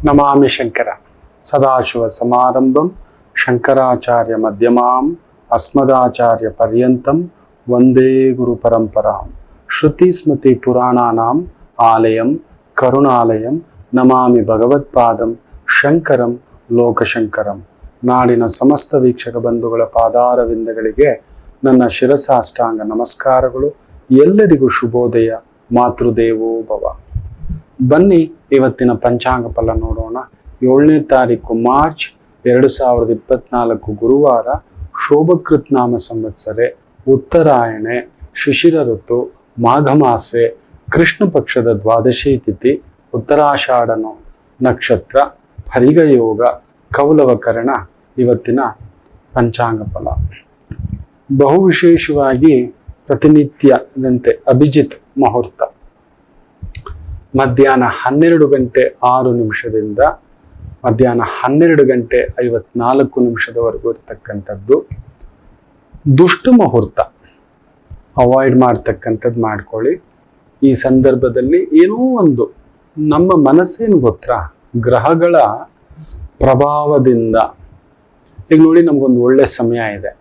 ನಮಾಮಿ ಶಂಕರ ಸದಾಶಿವ ಸಮಾರಂಭಂ ಶಂಕರಾಚಾರ್ಯ ಮಧ್ಯಮಾಂ ಅಸ್ಮದಾಚಾರ್ಯ ಪರ್ಯಂತಂ ವಂದೇ ಗುರು ಪರಂಪರಾಂ ಶ್ರುತಿ ಸ್ಮೃತಿ ಪುರಾಣಾನಾಂ ಆಲಯಂ ಕರುಣಾಲಯಂ ನಮಾಮಿ ಭಗವತ್ಪಾದಂ ಶಂಕರಂ ಲೋಕಶಂಕರಂ. ನಾಡಿನ ಸಮಸ್ತ ವೀಕ್ಷಕ ಬಂಧುಗಳ ಪಾದಾರವಿಂದಗಳಿಗೆ ನನ್ನ ಶಿರಸಾಷ್ಟಾಂಗ ನಮಸ್ಕಾರಗಳು. ಎಲ್ಲರಿಗೂ ಶುಭೋದಯ. ಮಾತೃದೇವೋ ಭವ. ಬನ್ನಿ ಇವತ್ತಿನ ಪಂಚಾಂಗ ಫಲ ನೋಡೋಣ. 7ನೇ ತಾರೀಕು ಮಾರ್ಚ್ 2024 ಗುರುವಾರ, ಶೋಭಕೃತ್ ನಾಮ ಸಂವತ್ಸರೆ, ಉತ್ತರಾಯಣೆ, ಶಿಶಿರ ಋತು, ಮಾಘ ಮಾಸೆ, ಕೃಷ್ಣ ಪಕ್ಷದ ದ್ವಾದಶಿ ತಿಥಿ, ಉತ್ತರಾಷಾಢ ನಕ್ಷತ್ರ, ಹರಿಗ ಯೋಗ, ಕೌಲವಕರಣ. ಇವತ್ತಿನ ಪಂಚಾಂಗ ಫಲ ಬಹು ವಿಶೇಷವಾಗಿ ಪ್ರತಿನಿತ್ಯದಂತೆ ಅಭಿಜಿತ್ ಮುಹೂರ್ತ ಮಧ್ಯಾಹ್ನ 12 ಗಂಟೆ 6 ನಿಮಿಷದಿಂದ ಮಧ್ಯಾಹ್ನ 12 ಗಂಟೆ 54 ನಿಮಿಷದವರೆಗೂ ಇರ್ತಕ್ಕಂಥದ್ದು. ದುಷ್ಟ ಮುಹೂರ್ತ ಅವಾಯ್ಡ್ ಮಾಡ್ತಕ್ಕಂಥದ್ದು ಮಾಡ್ಕೊಳ್ಳಿ. ಈ ಸಂದರ್ಭದಲ್ಲಿ ಏನೋ ಒಂದು ನಮ್ಮ ಮನಸ್ಸೇನು ಗೊತ್ತಾ, ಗ್ರಹಗಳ ಪ್ರಭಾವದಿಂದ ಈಗ ನೋಡಿ, ನಮ್ಗೊಂದು ಒಳ್ಳೆ ಸಮಯ ಇದೆ,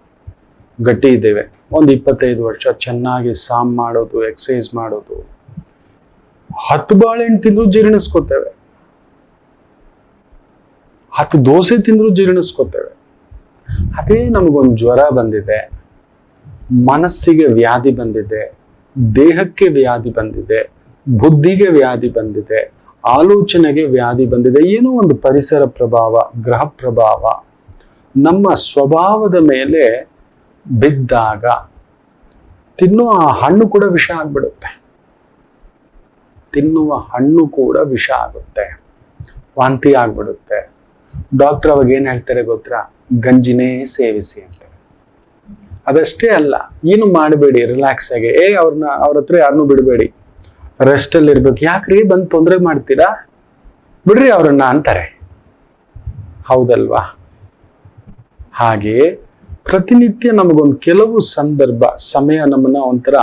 ಗಟ್ಟಿ ಇದ್ದೇವೆ, ಒಂದು 25 ವರ್ಷ ಚೆನ್ನಾಗಿ ಸಾಮ್ ಮಾಡೋದು, ಎಕ್ಸಸೈಸ್ ಮಾಡೋದು, 10 ಬಾಳೆಹಣ್ಣು ತಿಂದ್ರು ಜೀರ್ಣಿಸ್ಕೋತೇವೆ, 10 ದೋಸೆ ತಿಂದ್ರು ಜೀರ್ಣಿಸ್ಕೋತೇವೆ. ಅದೇ ನಮಗೊಂದು ಜ್ವರ ಬಂದಿದೆ, ಮನಸ್ಸಿಗೆ ವ್ಯಾಧಿ ಬಂದಿದೆ, ದೇಹಕ್ಕೆ ವ್ಯಾಧಿ ಬಂದಿದೆ, ಬುದ್ಧಿಗೆ ವ್ಯಾಧಿ ಬಂದಿದೆ, ಆಲೋಚನೆಗೆ ವ್ಯಾಧಿ ಬಂದಿದೆ, ಏನೋ ಒಂದು ಪರಿಸರ ಪ್ರಭಾವ, ಗ್ರಹ ಪ್ರಭಾವ ನಮ್ಮ ಸ್ವಭಾವದ ಮೇಲೆ ಬಿದ್ದಾಗ ತಿನ್ನುವ ಹಣ್ಣು ಕೂಡ ವಿಷ ಆಗ್ಬಿಡುತ್ತೆ. ತಿನ್ನುವ ಹಣ್ಣು ಕೂಡ ವಿಷ ಆಗುತ್ತೆ, ವಾಂತಿ ಆಗ್ಬಿಡುತ್ತೆ. ಡಾಕ್ಟರ್ ಅವಾಗ ಏನ್ ಹೇಳ್ತಾರೆ ಗೊತ್ತಾ, ಗಂಜಿನೇ ಸೇವಿಸಿ ಅಂತಾರೆ. ಅದಷ್ಟೇ ಅಲ್ಲ, ಏನು ಮಾಡಬೇಡಿ, ರಿಲ್ಯಾಕ್ಸ್ ಆಗಿ ಅವ್ರ ಹತ್ರ ಯಾರನ್ನೂ ಬಿಡಬೇಡಿ, ರೆಸ್ಟ್ ಅಲ್ಲಿ ಇರ್ಬೇಕು. ಯಾಕ್ರಿ ಬಂದು ತೊಂದರೆ ಮಾಡ್ತೀರಾ, ಬಿಡ್ರಿ ಅವ್ರನ್ನ ಅಂತಾರೆ. ಹೌದಲ್ವಾ? ಹಾಗೆಯೇ ಪ್ರತಿನಿತ್ಯ ನಮಗೊಂದು ಕೆಲವು ಸಂದರ್ಭ, ಸಮಯ ನಮ್ಮನ್ನ ಒಂಥರ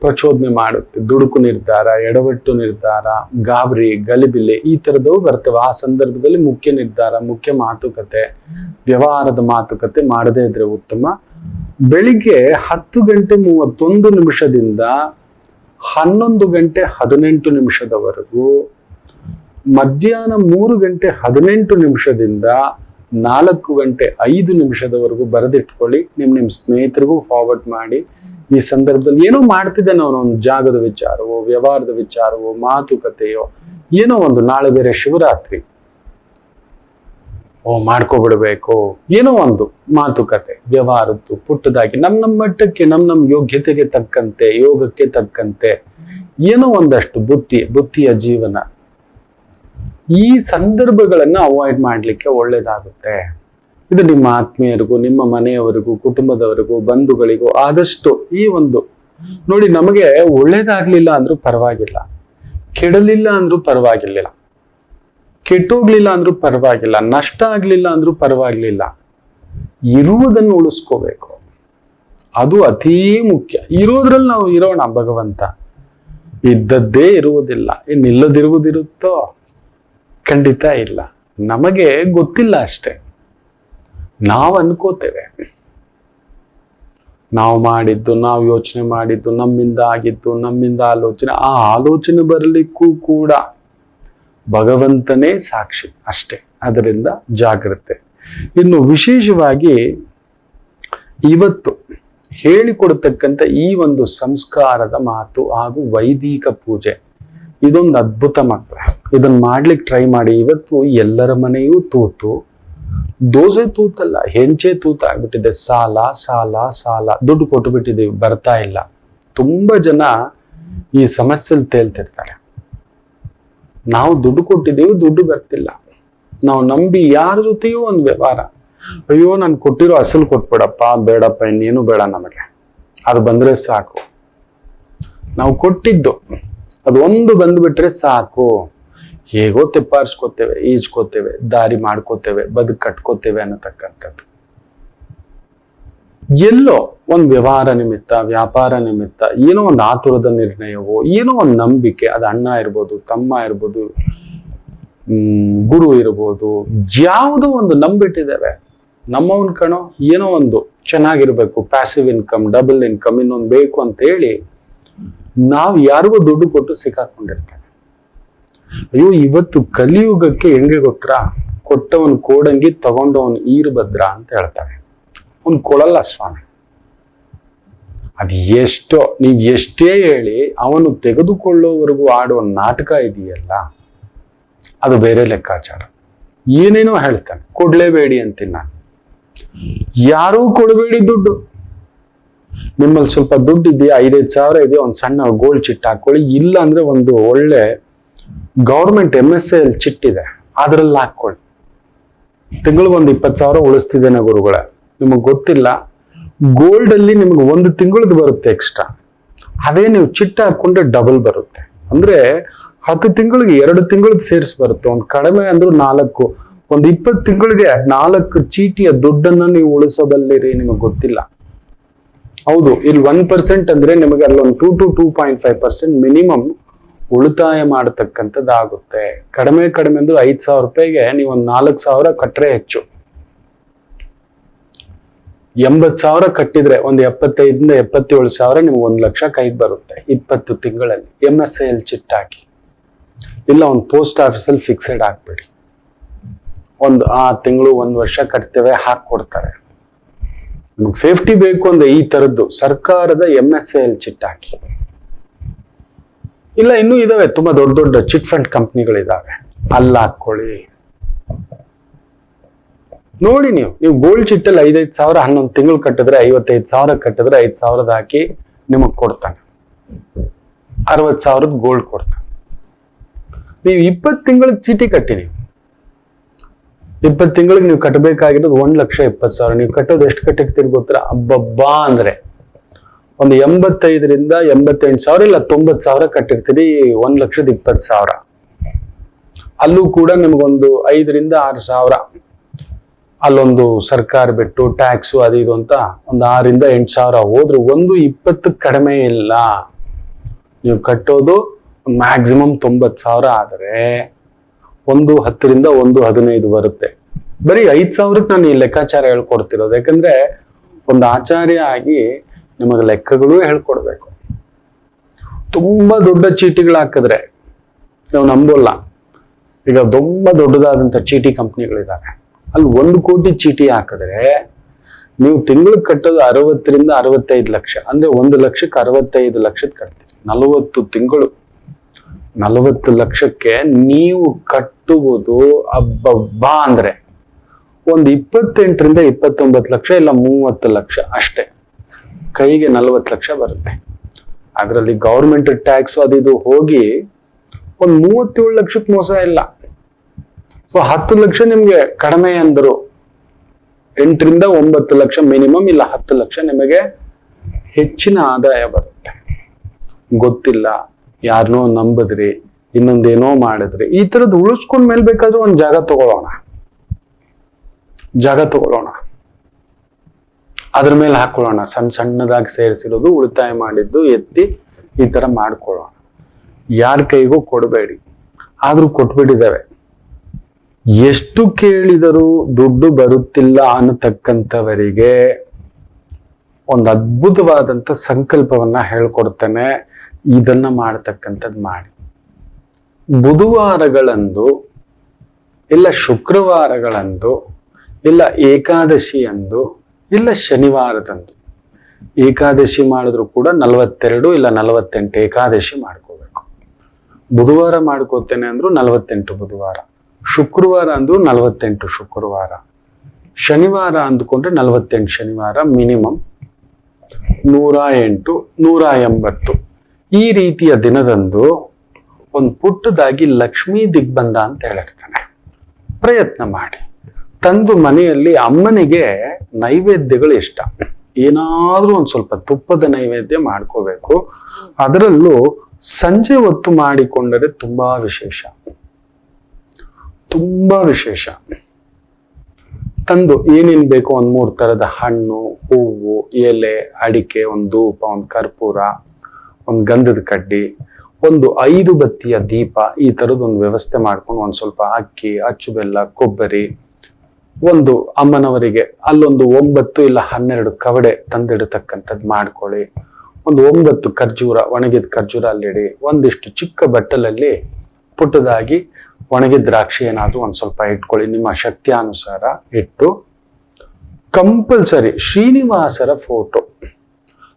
ಪ್ರಚೋದನೆ ಮಾಡುತ್ತೆ. ದುಡುಕು ನಿರ್ಧಾರ, ಎಡವಟ್ಟು ನಿರ್ಧಾರ, ಗಾಬರಿ, ಗಲಿಬಿಲಿ ಈ ಥರದವು ಬರ್ತವೆ. ಆ ಸಂದರ್ಭದಲ್ಲಿ ಮುಖ್ಯ ನಿರ್ಧಾರ, ಮುಖ್ಯ ಮಾತುಕತೆ, ವ್ಯವಹಾರದ ಮಾತುಕತೆ ಮಾಡದೇ ಇದ್ರೆ ಉತ್ತಮ. ಬೆಳಿಗ್ಗೆ 10 ಗಂಟೆ 31 ನಿಮಿಷದಿಂದ 11 ಗಂಟೆ 18 ನಿಮಿಷದವರೆಗೂ, ಮಧ್ಯಾಹ್ನ 3 ಗಂಟೆ 18 ನಿಮಿಷದಿಂದ 4 ಗಂಟೆ 5 ನಿಮಿಷದವರೆಗೂ ಬರೆದಿಟ್ಕೊಳ್ಳಿ. ನಿಮ್ಮ ಸ್ನೇಹಿತರಿಗೂ ಫಾರ್ವರ್ಡ್ ಮಾಡಿ. ಈ ಸಂದರ್ಭದಲ್ಲಿ ಏನೋ ಮಾಡ್ತಿದ್ದಾನೆ ಅವನೊಂದು ಜಾಗದ ವಿಚಾರವೋ, ವ್ಯವಹಾರದ ವಿಚಾರವೋ, ಮಾತುಕತೆಯೋ ಏನೋ ಒಂದು, ನಾಳೆ ಬೇರೆ ಶಿವರಾತ್ರಿ, ಮಾಡ್ಕೊಬಿಡ್ಬೇಕು, ಏನೋ ಒಂದು ಮಾತುಕತೆ, ವ್ಯವಹಾರದ್ದು ಪುಟ್ಟದಾಗಿ ನಮ್ಮ ಮಟ್ಟಕ್ಕೆ, ನಮ್ಮ ಯೋಗ್ಯತೆಗೆ ತಕ್ಕಂತೆ, ಯೋಗಕ್ಕೆ ತಕ್ಕಂತೆ ಏನೋ ಒಂದಷ್ಟು ಬುದ್ಧಿಯ ಜೀವನ. ಈ ಸಂದರ್ಭಗಳನ್ನ ಅವಾಯ್ಡ್ ಮಾಡ್ಲಿಕ್ಕೆ ಒಳ್ಳೇದಾಗುತ್ತೆ. ಇದು ನಿಮ್ಮ ಆತ್ಮೀಯರಿಗೂ, ನಿಮ್ಮ ಮನೆಯವರಿಗೂ, ಕುಟುಂಬದವರಿಗೂ, ಬಂಧುಗಳಿಗೂ ಆದಷ್ಟು ಈ ಒಂದು ನೋಡಿ, ನಮಗೆ ಒಳ್ಳೇದಾಗ್ಲಿಲ್ಲ ಅಂದ್ರೂ ಪರವಾಗಿಲ್ಲ, ಕೆಡಲಿಲ್ಲ ಅಂದ್ರೂ ಪರವಾಗಿಲ್ಲ, ಕೆಟ್ಟೋಗ್ಲಿಲ್ಲ ಅಂದ್ರೂ ಪರವಾಗಿಲ್ಲ, ನಷ್ಟ ಆಗ್ಲಿಲ್ಲ ಅಂದ್ರೂ ಪರವಾಗಿಲ್ಲ, ಇರುವುದನ್ನು ಉಳಿಸ್ಕೋಬೇಕು. ಅದು ಅತೀ ಮುಖ್ಯ. ಇರೋದ್ರಲ್ಲಿ ನಾವು ಇರೋಣ. ಭಗವಂತ ಇದ್ದದ್ದೇ ಇರುವುದಿಲ್ಲ, ಇನ್ನಿಲ್ಲದಿರುವುದಿರುತ್ತೋ? ಖಂಡಿತ ಇಲ್ಲ. ನಮಗೆ ಗೊತ್ತಿಲ್ಲ ಅಷ್ಟೆ. ನಾವು ಅನ್ಕೋತೇವೆ, ನಾವು ಮಾಡಿದ್ದು, ನಾವು ಯೋಚನೆ ಮಾಡಿದ್ದು, ನಮ್ಮಿಂದ ಆಗಿದ್ದು, ನಮ್ಮಿಂದ ಆಲೋಚನೆ, ಆ ಆಲೋಚನೆ ಬರಲಿಕ್ಕೂ ಕೂಡ ಭಗವಂತನೇ ಸಾಕ್ಷಿ ಅಷ್ಟೇ. ಅದರಿಂದ ಜಾಗ್ರತೆ. ಇನ್ನು ವಿಶೇಷವಾಗಿ ಇವತ್ತು ಹೇಳಿಕೊಡ್ತಕ್ಕಂಥ ಈ ಒಂದು ಸಂಸ್ಕಾರದ ಮಾತು ಹಾಗೂ ವೈದಿಕ ಪೂಜೆ, ಇದೊಂದು ಅದ್ಭುತ ಮಕ್ಕಳ. ಇದನ್ನ ಮಾಡ್ಲಿಕ್ಕೆ ಟ್ರೈ ಮಾಡಿ. ಇವತ್ತು ಎಲ್ಲರ ಮನೆಯೂ ತೂತು, ದೋಸೆ ತೂತಲ್ಲ, ಹೆಂಚೆ ತೂತ ಆಗ್ಬಿಟ್ಟಿದೆ. ಸಾಲ ಸಾಲ ಸಾಲ, ದುಡ್ಡು ಕೊಟ್ಟು ಬಿಟ್ಟಿದ್ದೀವಿ, ಬರ್ತಾ ಇಲ್ಲ. ತುಂಬಾ ಜನ ಈ ಸಮಸ್ಯೆಯಲ್ಲಿ ತೇಲ್ತಿರ್ತಾರೆ. ನಾವು ದುಡ್ಡು ಕೊಟ್ಟಿದ್ದೀವಿ, ದುಡ್ಡು ಬರ್ತಿಲ್ಲ. ನಾವು ನಂಬಿ ಯಾರ ಜೊತೆಯೂ ಒಂದು ವ್ಯವಹಾರ, ಅಯ್ಯೋ ನಾನು ಕೊಟ್ಟಿರೋ ಅಸಲು ಕೊಟ್ಬಿಡಪ್ಪ, ಬೇಡಪ್ಪ ಇನ್ನೇನು ಬೇಡ, ನಮಗೆ ಅದು ಬಂದ್ರೆ ಸಾಕು. ನಾವು ಕೊಟ್ಟಿದ್ದು ಅದು ಒಂದು ಬಂದ್ಬಿಟ್ರೆ ಸಾಕು. ಹೇಗೋ ತೆಪ್ಪಾರಿಸ್ಕೋತೇವೆ, ಈಜ್ಕೋತೇವೆ, ದಾರಿ ಮಾಡ್ಕೋತೇವೆ, ಬದುಕು ಕಟ್ಕೋತೇವೆ ಅನ್ನತಕ್ಕಂಥದ್ದು. ಎಲ್ಲೋ ಒಂದು ವ್ಯವಹಾರ ನಿಮಿತ್ತ, ವ್ಯಾಪಾರ ನಿಮಿತ್ತ, ಏನೋ ಒಂದು ಆತುರದ ನಿರ್ಣಯವೋ, ಏನೋ ಒಂದು ನಂಬಿಕೆ, ಅದು ಅಣ್ಣ ಇರ್ಬೋದು, ತಮ್ಮ ಇರ್ಬೋದು, ಗುರು ಇರ್ಬೋದು, ಯಾವುದೋ ಒಂದು ನಂಬಿಟ್ಟಿದ್ದೇವೆ. ನಮ್ಮವನ್ ಕಣೋ ಏನೋ ಒಂದು ಚೆನ್ನಾಗಿರ್ಬೇಕು, ಪ್ಯಾಸಿವ್ ಇನ್ಕಮ್, ಡಬಲ್ ಇನ್ಕಮ್, ಇನ್ನೊಂದು ಬೇಕು ಅಂತ ಹೇಳಿ ನಾವು ಯಾರಿಗೂ ದುಡ್ಡು ಕೊಟ್ಟು ಸಿಕ್ಕಾಕೊಂಡಿರ್ತೇವೆ. ಅಯ್ಯೋ, ಇವತ್ತು ಕಲಿಯುಗಕ್ಕೆ ಹೆಂಗೆ ಗೊತ್ತಾ, ಕೊಟ್ಟವನ್ ಕೋಡಂಗಿ ತಗೊಂಡವನ್ ಈರ್ಭದ್ರ ಅಂತ ಹೇಳ್ತಾರೆ. ಅವ್ನು ಕೊಡಲ್ಲ ಸ್ವಾಮಿ. ಅದ್ ಎಷ್ಟೋ ನೀವ್ ಎಷ್ಟೇ ಹೇಳಿ ಅವನು ತೆಗೆದುಕೊಳ್ಳೋವರೆಗೂ ಆಡುವ ನಾಟಕ ಇದೆಯಲ್ಲ, ಅದು ಬೇರೆ ಲೆಕ್ಕಾಚಾರ. ಏನೇನೋ ಹೇಳ್ತಾನೆ, ಕೊಡ್ಲೇಬೇಡಿ ಅಂತೀನಿ ನಾನು. ಯಾರೂ ಕೊಡಬೇಡಿ ದುಡ್ಡು. ನಿಮ್ಮಲ್ಲಿ ಸ್ವಲ್ಪ ದುಡ್ಡು ಇದೆಯಾ, 5,000 ಇದೆಯಾ, ಒಂದು ಸಣ್ಣ ಗೋಲ್ಡ್ ಚಿಟ್ ಹಾಕೊಳ್ಳಿ. ಇಲ್ಲ ಅಂದ್ರೆ ಒಂದು ಒಳ್ಳೆ ಗೌರ್ಮೆಂಟ್ MSIL ಚಿಟ್ ಇದೆ, ಅದ್ರಲ್ಲಿ ಹಾಕೊಳ್ಳಿ. ತಿಂಗಳಿಗೊಂದು 20,000 ಉಳಿಸ್ತಿದ್ದೇನೆ ಗುರುಗಳೇ. ನಿಮಗ್ ಗೊತ್ತಿಲ್ಲ, ಗೋಲ್ಡ್ ಅಲ್ಲಿ ನಿಮ್ಗೆ 1 ತಿಂಗಳದ್ದು ಬರುತ್ತೆ ಎಕ್ಸ್ಟ್ರಾ. ಅದೇ ನೀವು ಚಿಟ್ಟ ಹಾಕೊಂಡ್ರೆ ಡಬಲ್ ಬರುತ್ತೆ. ಅಂದ್ರೆ 10 ತಿಂಗಳಿಗೆ 2 ತಿಂಗಳದ್ದು ಸೇರಿಸಿ ಬರುತ್ತೆ. ಒಂದು ಕಡಿಮೆ ಅಂದ್ರೂ 4, ಒಂದು 20 ತಿಂಗಳಿಗೆ 4 ಚೀಟಿಯ ದುಡ್ಡನ್ನ ನೀವು ಉಳಿಸೋದಲ್ಲಿರಿ. ನಿಮಗೆ ಗೊತ್ತಿಲ್ಲ. ಹೌದು, ಇಲ್ಲಿ 1% ಅಂದ್ರೆ ನಿಮಗೆ ಅಲ್ಲೊಂದು 2 to 2.5% ಮಿನಿಮಮ್ ಉಳಿತಾಯ ಮಾಡತಕ್ಕಂಥದ್ದಾಗುತ್ತೆ. ಕಡಿಮೆ ಅಂದ್ರೆ 5,000 ರೂಪಾಯಿಗೆ ನೀವು ಒಂದು 4,000 ಕಟ್ಟರೆ ಹೆಚ್ಚು. 80,000 ಕಟ್ಟಿದ್ರೆ ಒಂದು 75,000 ಇಂದ 77,000 ನಿಮ್ಗೆ 1 ಲಕ್ಷ ಕೈಗೆ ಬರುತ್ತೆ 20 ತಿಂಗಳಲ್ಲಿ. MSIL ಚಿಟ್ ಹಾಕಿ, ಇಲ್ಲ ಒಂದು ಪೋಸ್ಟ್ ಆಫೀಸಲ್ಲಿ ಫಿಕ್ಸೆಡ್ ಹಾಕ್ಬೇಡಿ. ಒಂದು ಆ ತಿಂಗಳು 1 ವರ್ಷ ಕಟ್ತೇವೆ ಹಾಕೊಡ್ತಾರೆ. ನಿಮ್ಗೆ ಸೇಫ್ಟಿ ಬೇಕು ಅಂದ್ರೆ ಈ ತರದ್ದು ಸರ್ಕಾರದ MSIL ಚಿಟ್ ಹಾಕಿ. ಇಲ್ಲ ಇನ್ನೂ ಇದಾವೆ, ತುಂಬಾ ದೊಡ್ಡ ದೊಡ್ಡ ಚಿಟ್ ಫಂಡ್ ಕಂಪ್ನಿಗಳಿದಾವೆ, ಅಲ್ಲಿ ಹಾಕೊಳ್ಳಿ. ನೋಡಿ, ನೀವು ಗೋಲ್ಡ್ ಚಿಟ್ಟಲ್ಲಿ 5,000 11 ತಿಂಗಳು ಕಟ್ಟಿದ್ರೆ 55,000 ಕಟ್ಟಿದ್ರೆ 5,000 ಹಾಕಿ ನಿಮಗ್ ಕೊಡ್ತಾನೆ. 60,000 ಗೋಲ್ಡ್ ಕೊಡ್ತಾನೆ. ನೀವು 20 ತಿಂಗಳ ಚೀಟಿ ಕಟ್ಟಿ, ನೀವು 20 ತಿಂಗಳಿಗೆ ನೀವು ಕಟ್ಟಬೇಕಾಗಿರೋದು 1,20,000. ನೀವು ಕಟ್ಟೋದು ಎಷ್ಟು ಕಟ್ಟಿರ್ತೀರಿ ಗೊತ್ತಾ? ಅಬ್ಬಬ್ಬಾ ಅಂದ್ರೆ ಒಂದು 85,000 88,000 ಇಲ್ಲ 90,000 ಕಟ್ಟಿರ್ತೀರಿ. 1,20,000. ಅಲ್ಲೂ ಕೂಡ ನಿಮ್ಗೊಂದು 5,000 6,000 ಅಲ್ಲೊಂದು ಸರ್ಕಾರ ಬಿಟ್ಟು ಟ್ಯಾಕ್ಸು ಅದು ಇದು ಅಂತ ಒಂದು 6,000 8,000 ಹೋದ್ರೆ 1,20 ಕಡಿಮೆ ಇಲ್ಲ. ನೀವು ಕಟ್ಟೋದು ಮ್ಯಾಕ್ಸಿಮಮ್ 90,000 ಆದರೆ 1,10 1,15 ಬರುತ್ತೆ. ಬರೀ 5,000ಕ್ಕೆ ನಾನು ಈ ಲೆಕ್ಕಾಚಾರ ಹೇಳ್ಕೊಡ್ತಿರೋದು. ಯಾಕಂದ್ರೆ ಒಂದು ಆಚಾರ್ಯ ಆಗಿ ನಿಮಗೆ ಲೆಕ್ಕಗಳು ಹೇಳ್ಕೊಡ್ಬೇಕು. ತುಂಬಾ ದೊಡ್ಡ ಚೀಟಿಗಳು ಹಾಕಿದ್ರೆ ನಾವು ನಂಬೋಲ್ಲ. ಈಗ ತುಂಬಾ ದೊಡ್ಡದಾದಂತ ಚೀಟಿ ಕಂಪ್ನಿಗಳಿದಾವೆ, ಅಲ್ಲಿ 1 ಕೋಟಿ ಚೀಟಿ ಹಾಕಿದ್ರೆ ನೀವು ತಿಂಗಳಿಗೆ ಕಟ್ಟೋದು 60 ರಿಂದ 65 ಲಕ್ಷ. ಅಂದ್ರೆ 1 ಲಕ್ಷಕ್ಕೆ 65 ಲಕ್ಷದ ಕಟ್ತೀರಿ. 40 ತಿಂಗಳು 40 ಲಕ್ಷಕ್ಕೆ ನೀವು ಕಟ್ಟುವುದು ಅಬ್ಬಬ್ಬಾ ಅಂದ್ರೆ ಒಂದು 28 ರಿಂದ 29 ಲಕ್ಷ ಇಲ್ಲ 30 ಲಕ್ಷ ಅಷ್ಟೇ. ಕೈಗೆ 40 ಲಕ್ಷ ಬರುತ್ತೆ. ಅದರಲ್ಲಿ ಗೌರ್ಮೆಂಟ್ ಟ್ಯಾಕ್ಸ್ ಅದು ಹೋಗಿ ಒಂದು 37 ಲಕ್ಷಕ್ಕೆ ಮೋಸ ಇಲ್ಲ. ಸೊ 10 ಲಕ್ಷ ನಿಮ್ಗೆ ಕಡಿಮೆ ಅಂದರು, 8 ರಿಂದ 9 ಲಕ್ಷ ಮಿನಿಮಮ್, ಇಲ್ಲ 10 ಲಕ್ಷ ನಿಮಗೆ ಹೆಚ್ಚಿನ ಆದಾಯ ಬರುತ್ತೆ. ಗೊತ್ತಿಲ್ಲ, ಯಾರನ್ನೋ ನಂಬದ್ರಿ, ಇನ್ನೊಂದೇನೋ ಮಾಡಿದ್ರಿ, ಈ ತರದ್ದು ಉಳಿಸ್ಕೊಂಡ್ ಮೇಲೆ ಬೇಕಾದ್ರೂ ಒಂದು ಜಾಗ ತಗೊಳ್ಳೋಣ, ಅದ್ರ ಮೇಲೆ ಹಾಕೊಳ್ಳೋಣ. ಸಣ್ಣದಾಗಿ ಸೇರಿಸಿರೋದು ಉಳಿತಾಯ ಮಾಡಿದ್ದು ಎತ್ತಿ ಈ ತರ ಮಾಡ್ಕೊಳ್ಳೋಣ. ಯಾರ ಕೈಗೂ ಕೊಡಬೇಡಿ. ಆದ್ರೂ ಕೊಟ್ಬಿಟ್ಟಿದ್ದೇವೆ. ಎಷ್ಟು ಕೇಳಿದರೂ ದುಡ್ಡು ಬರುತ್ತಿಲ್ಲ ಅನ್ನತಕ್ಕಂಥವರಿಗೆ ಒಂದು ಅದ್ಭುತವಾದಂಥ ಸಂಕಲ್ಪವನ್ನ ಹೇಳ್ಕೊಡ್ತೇನೆ. ಇದನ್ನ ಮಾಡ್ತಕ್ಕಂಥದ್ದು ಮಾಡಿ. ಬುಧವಾರಗಳಂದು ಇಲ್ಲ ಶುಕ್ರವಾರಗಳಂದು ಇಲ್ಲ ಏಕಾದಶಿಯಂದು ಇಲ್ಲ ಶನಿವಾರದಂದು, ಏಕಾದಶಿ ಮಾಡಿದ್ರು ಕೂಡ 42 ಇಲ್ಲ 48 ಏಕಾದಶಿ ಮಾಡ್ಕೋಬೇಕು. ಬುಧವಾರ ಮಾಡ್ಕೋತೇನೆ ಅಂದ್ರು 48 ಬುಧವಾರ, ಶುಕ್ರವಾರ ಅಂದ್ರು 48 ಶುಕ್ರವಾರ, ಶನಿವಾರ ಅಂದ್ಕೊಂಡ್ರೆ 48 ಶನಿವಾರ, ಮಿನಿಮಮ್ 108 180 ಈ ರೀತಿಯ ದಿನದಂದು ಒಂದು ಪುಟ್ಟದಾಗಿ ಲಕ್ಷ್ಮೀ ದಿಗ್ಬಂಧ ಅಂತ ಹೇಳಿರ್ತಾನೆ. ಪ್ರಯತ್ನ ಮಾಡಿ ತಂದು ಮನೆಯಲ್ಲಿ ಅಮ್ಮನಿಗೆ ನೈವೇದ್ಯಗಳು ಇಷ್ಟ, ಏನಾದ್ರೂ ಒಂದು ಸ್ವಲ್ಪ ತುಪ್ಪದ ನೈವೇದ್ಯ ಮಾಡ್ಕೋಬೇಕು. ಅದರಲ್ಲೂ ಸಂಜೆ ಹೊತ್ತು ಮಾಡಿಕೊಂಡರೆ ತುಂಬಾ ವಿಶೇಷ. ತಂದು ಏನೇನ್ ಬೇಕು ಒಂದು 3 ತರದ ಹಣ್ಣು, ಹೂವು, ಎಲೆ, ಅಡಿಕೆ, ಒಂದು ಧೂಪ, ಒಂದು ಕರ್ಪೂರ, ಒಂದು ಗಂಧದ ಕಡ್ಡಿ, ಒಂದು 5 ಬತ್ತಿಯ ದೀಪ, ಈ ತರದೊಂದು ವ್ಯವಸ್ಥೆ ಮಾಡ್ಕೊಂಡು ಒಂದ್ ಸ್ವಲ್ಪ ಅಕ್ಕಿ, ಅಚ್ಚು ಬೆಲ್ಲ, ಕೊಬ್ಬರಿ, ಒಂದು ಅಮ್ಮನವರಿಗೆ ಅಲ್ಲೊಂದು 9 ಇಲ್ಲ 12 ಕವಡೆ ತಂದಿಡತಕ್ಕಂಥದ್ದು ಮಾಡ್ಕೊಳ್ಳಿ. ಒಂದು 9 ಖರ್ಜೂರ, ಒಣಗಿದ ಖರ್ಜೂರ ಅಲ್ಲಿಡಿ. ಒಂದಿಷ್ಟು ಚಿಕ್ಕ ಬಟ್ಟಲಲ್ಲಿ ಪುಟ್ಟದಾಗಿ ಒಣಗಿದ ದ್ರಾಕ್ಷಿ ಏನಾದ್ರೂ ಒಂದ್ ಸ್ವಲ್ಪ ಇಟ್ಕೊಳ್ಳಿ, ನಿಮ್ಮ ಶಕ್ತಿಯಾನುಸಾರ ಇಟ್ಟು. ಕಂಪಲ್ಸರಿ ಶ್ರೀನಿವಾಸರ ಫೋಟೋ,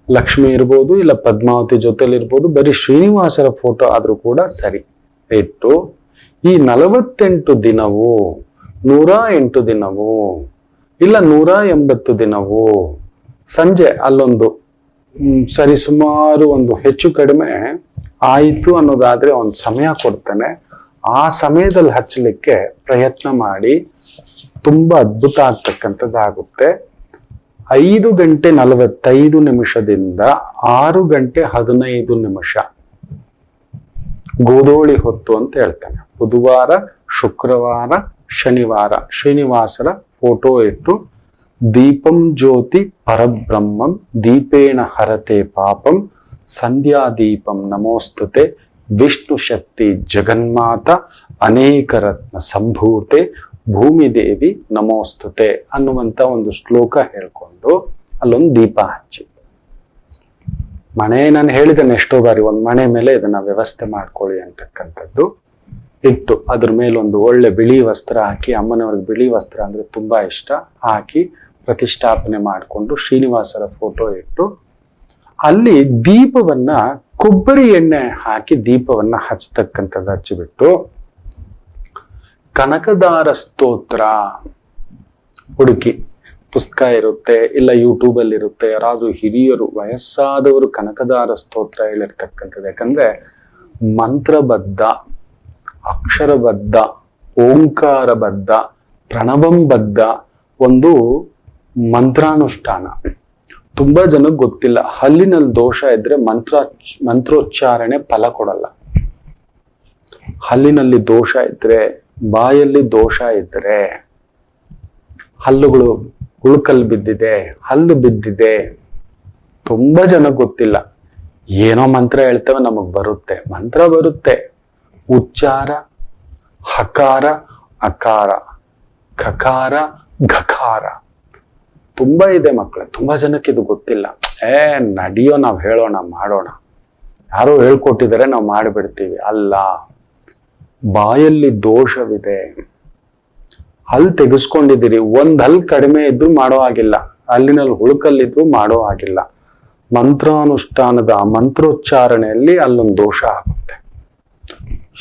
ಲಕ್ಷ್ಮಿ ಇರ್ಬೋದು ಇಲ್ಲ ಪದ್ಮಾವತಿ ಜೊತೆಲಿ ಇರ್ಬೋದು, ಬರೀ ಶ್ರೀನಿವಾಸರ ಫೋಟೋ ಆದ್ರೂ ಕೂಡ ಸರಿ ಇಟ್ಟು, ಈ 48 ದಿನವೂ 108 ದಿನವೂ ಇಲ್ಲ 180 ದಿನವೂ ಸಂಜೆ ಅಲ್ಲೊಂದು ಸರಿಸುಮಾರು ಒಂದು ಹೆಚ್ಚು ಕಡಿಮೆ ಆಯಿತು ಅನ್ನೋದಾದ್ರೆ ಒಂದು ಸಮಯ ಕೊಡ್ತಾನೆ. ಆ ಸಮಯದಲ್ಲಿ ಹಚ್ಚಲಿಕ್ಕೆ ಪ್ರಯತ್ನ ಮಾಡಿ, ತುಂಬಾ ಅದ್ಭುತ ಆಗ್ತಕ್ಕಂಥದ್ದಾಗುತ್ತೆ. 5 ಗಂಟೆ 45 ನಿಮಿಷದಿಂದ 6 ಗಂಟೆ 15 ನಿಮಿಷ ಗೋಧೂಳಿ ಹೊತ್ತು ಅಂತ ಹೇಳ್ತಾನೆ. ಬುಧವಾರ, ಶುಕ್ರವಾರ, ಶನಿವಾರ ಶ್ರೀನಿವಾಸರ ಫೋಟೋ ಇಟ್ಟು, ದೀಪಂ ಜ್ಯೋತಿ ಪರಬ್ರಹ್ಮಂ ದೀಪೇಣ ಹರತೆ ಪಾಪಂ ಸಂಧ್ಯಾ ದೀಪಂ ನಮೋಸ್ತುತೆ ವಿಷ್ಣು ಶಕ್ತಿ ಜಗನ್ಮಾತ ಅನೇಕ ರತ್ನ ಸಂಭೂತೆ ಭೂಮಿ ದೇವಿ ನಮೋಸ್ತುತೆ ಅನ್ನುವಂತ ಒಂದು ಶ್ಲೋಕ ಹೇಳ್ಕೊಂಡು ಅಲ್ಲೊಂದು ದೀಪ ಹಚ್ಚಿ. ಮನೆ ನಾನು ಹೇಳಿದ್ದೇನೆ ಎಷ್ಟೋ ಬಾರಿ, ಒಂದು ಮನೆ ಮೇಲೆ ಇದನ್ನ ವ್ಯವಸ್ಥೆ ಮಾಡ್ಕೊಳ್ಳಿ ಅಂತಕ್ಕಂಥದ್ದು ಇಟ್ಟು, ಅದ್ರ ಮೇಲೆ ಒಂದು ಒಳ್ಳೆ ಬಿಳಿ ವಸ್ತ್ರ ಹಾಕಿ, ಅಮ್ಮನವ್ರಿಗೆ ಬಿಳಿ ವಸ್ತ್ರ ಅಂದ್ರೆ ತುಂಬಾ ಇಷ್ಟ, ಹಾಕಿ ಪ್ರತಿಷ್ಠಾಪನೆ ಮಾಡಿಕೊಂಡು ಶ್ರೀನಿವಾಸರ ಫೋಟೋ ಇಟ್ಟು, ಅಲ್ಲಿ ದೀಪವನ್ನ ಕೊಬ್ಬರಿ ಎಣ್ಣೆ ಹಾಕಿ ದೀಪವನ್ನ ಹಚ್ಚತಕ್ಕಂಥದ್ದು ಹಚ್ಚಿಬಿಟ್ಟು, ಕನಕದಾರ ಸ್ತೋತ್ರ ಹುಡುಕಿ, ಪುಸ್ತಕ ಇರುತ್ತೆ ಇಲ್ಲ ಯೂಟ್ಯೂಬ್ ಅಲ್ಲಿ ಇರುತ್ತೆ, ಯಾರಾದ್ರೂ ಹಿರಿಯರು ವಯಸ್ಸಾದವರು ಕನಕದಾರ ಸ್ತೋತ್ರ ಹೇಳಿರ್ತಕ್ಕಂಥದ್ದು. ಯಾಕಂದ್ರೆ ಮಂತ್ರಬದ್ಧ, ಅಕ್ಷರಬದ್ಧ, ಓಂಕಾರಬದ್ಧ, ಪ್ರಣವಂಬದ್ಧ ಒಂದು ಮಂತ್ರಾನುಷ್ಠಾನ. ತುಂಬಾ ಜನಕ್ಕೆ ಗೊತ್ತಿಲ್ಲ, ಹಲ್ಲಿನಲ್ಲಿ ದೋಷ ಇದ್ರೆ ಮಂತ್ರೋಚ್ಚಾರಣೆ ಫಲ ಕೊಡಲ್ಲ. ಹಲ್ಲಿನಲ್ಲಿ ದೋಷ ಇದ್ರೆ, ಬಾಯಲ್ಲಿ ದೋಷ ಇದ್ರೆ, ಹಲ್ಲುಗಳು ಉಳುಕಲ್ ಬಿದ್ದಿದೆ, ಹಲ್ಲು ಬಿದ್ದಿದೆ, ತುಂಬಾ ಜನಕ್ಕೆ ಗೊತ್ತಿಲ್ಲ. ಏನೋ ಮಂತ್ರ ಹೇಳ್ತೇವೆ, ನಮಗ್ ಬರುತ್ತೆ, ಮಂತ್ರ ಬರುತ್ತೆ, ಉಚ್ಚಾರ, ಹಕಾರ, ಅಕಾರ, ಖಕಾರ, ಘಕಾರ ತುಂಬಾ ಇದೆ ಮಕ್ಕಳೇ. ತುಂಬಾ ಜನಕ್ಕೆ ಇದು ಗೊತ್ತಿಲ್ಲ. ನಡಿಯೋ, ನಾವ್ ಹೇಳೋಣ, ಮಾಡೋಣ, ಯಾರೋ ಹೇಳ್ಕೊಟ್ಟಿದ್ದಾರೆ ನಾವು ಮಾಡಿಬಿಡ್ತೀವಿ. ಅಲ್ಲ, ಬಾಯಲ್ಲಿ ದೋಷವಿದೆ, ಹಲ್ ತೆಗೆಸ್ಕೊಂಡಿದ್ದೀರಿ, ಒಂದ್ ಹಲ್ ಕಡಿಮೆ ಇದ್ರು ಮಾಡೋ ಆಗಿಲ್ಲ, ಹಲ್ಲಿನಲ್ಲಿ ಹುಳುಕಲ್ಲಿದ್ರು ಮಾಡೋ ಆಗಿಲ್ಲ. ಮಂತ್ರಾನುಷ್ಠಾನದ ಮಂತ್ರೋಚ್ಚಾರಣೆಯಲ್ಲಿ ಅಲ್ಲೊಂದು ದೋಷ ಆಗುತ್ತೆ.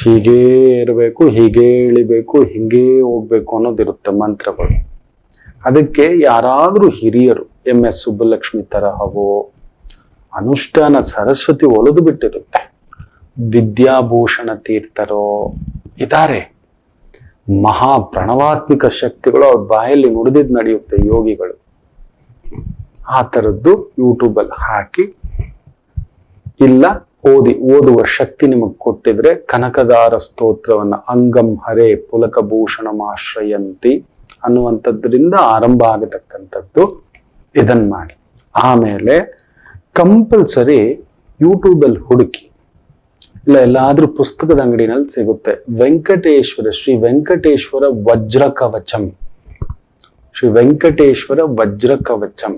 ಹೀಗೇ ಇರಬೇಕು, ಹೀಗೇ ಇಳಿಬೇಕು, ಹಿಂಗೇ ಹೋಗ್ಬೇಕು ಅನ್ನೋದಿರುತ್ತೆ ಮಂತ್ರಗಳು. ಅದಕ್ಕೆ ಯಾರಾದ್ರೂ ಹಿರಿಯರು, MS ಸುಬ್ಬಲಕ್ಷ್ಮಿ ತರಹವೋ, ಅನುಷ್ಠಾನ ಸರಸ್ವತಿ ಒಲಿದು ಬಿಟ್ಟಿರುತ್ತೆ, ವಿದ್ಯಾಭೂಷಣ ತೀರ್ಥರೋ ಇದ್ದಾರೆ, ಮಹಾ ಪ್ರಣವಾತ್ಮಿಕ ಶಕ್ತಿಗಳು ಅವ್ರ ಬಾಯಲ್ಲಿ ನುಡಿದಿದ್ ನಡೆಯುತ್ತೆ, ಯೋಗಿಗಳು. ಆ ತರದ್ದು ಯೂಟ್ಯೂಬ್ ಅಲ್ಲಿ ಹಾಕಿ, ಇಲ್ಲ ಓದುವ ಶಕ್ತಿ ನಿಮಗ್ ಕೊಟ್ಟಿದ್ರೆ ಕನಕದಾರ ಸ್ತೋತ್ರವನ್ನ ಅಂಗಂ ಹರೇ ಪುಲಕಭೂಷಣಮಾಶ್ರಯಂತಿ ಅನ್ನುವಂಥದ್ರಿಂದ ಆರಂಭ ಆಗತಕ್ಕಂಥದ್ದು ಇದನ್ ಮಾಡಿ. ಆಮೇಲೆ ಕಂಪಲ್ಸರಿ ಯೂಟ್ಯೂಬ್ ಅಲ್ಲಿ ಹುಡುಕಿ, ಇಲ್ಲ ಎಲ್ಲಾದ್ರೂ ಪುಸ್ತಕದ ಅಂಗಡಿನಲ್ಲಿ ಸಿಗುತ್ತೆ, ವೆಂಕಟೇಶ್ವರ ಶ್ರೀ ವೆಂಕಟೇಶ್ವರ ವಜ್ರ ಕವಚಂ, ಶ್ರೀ ವೆಂಕಟೇಶ್ವರ ವಜ್ರ ಕವಚಂ,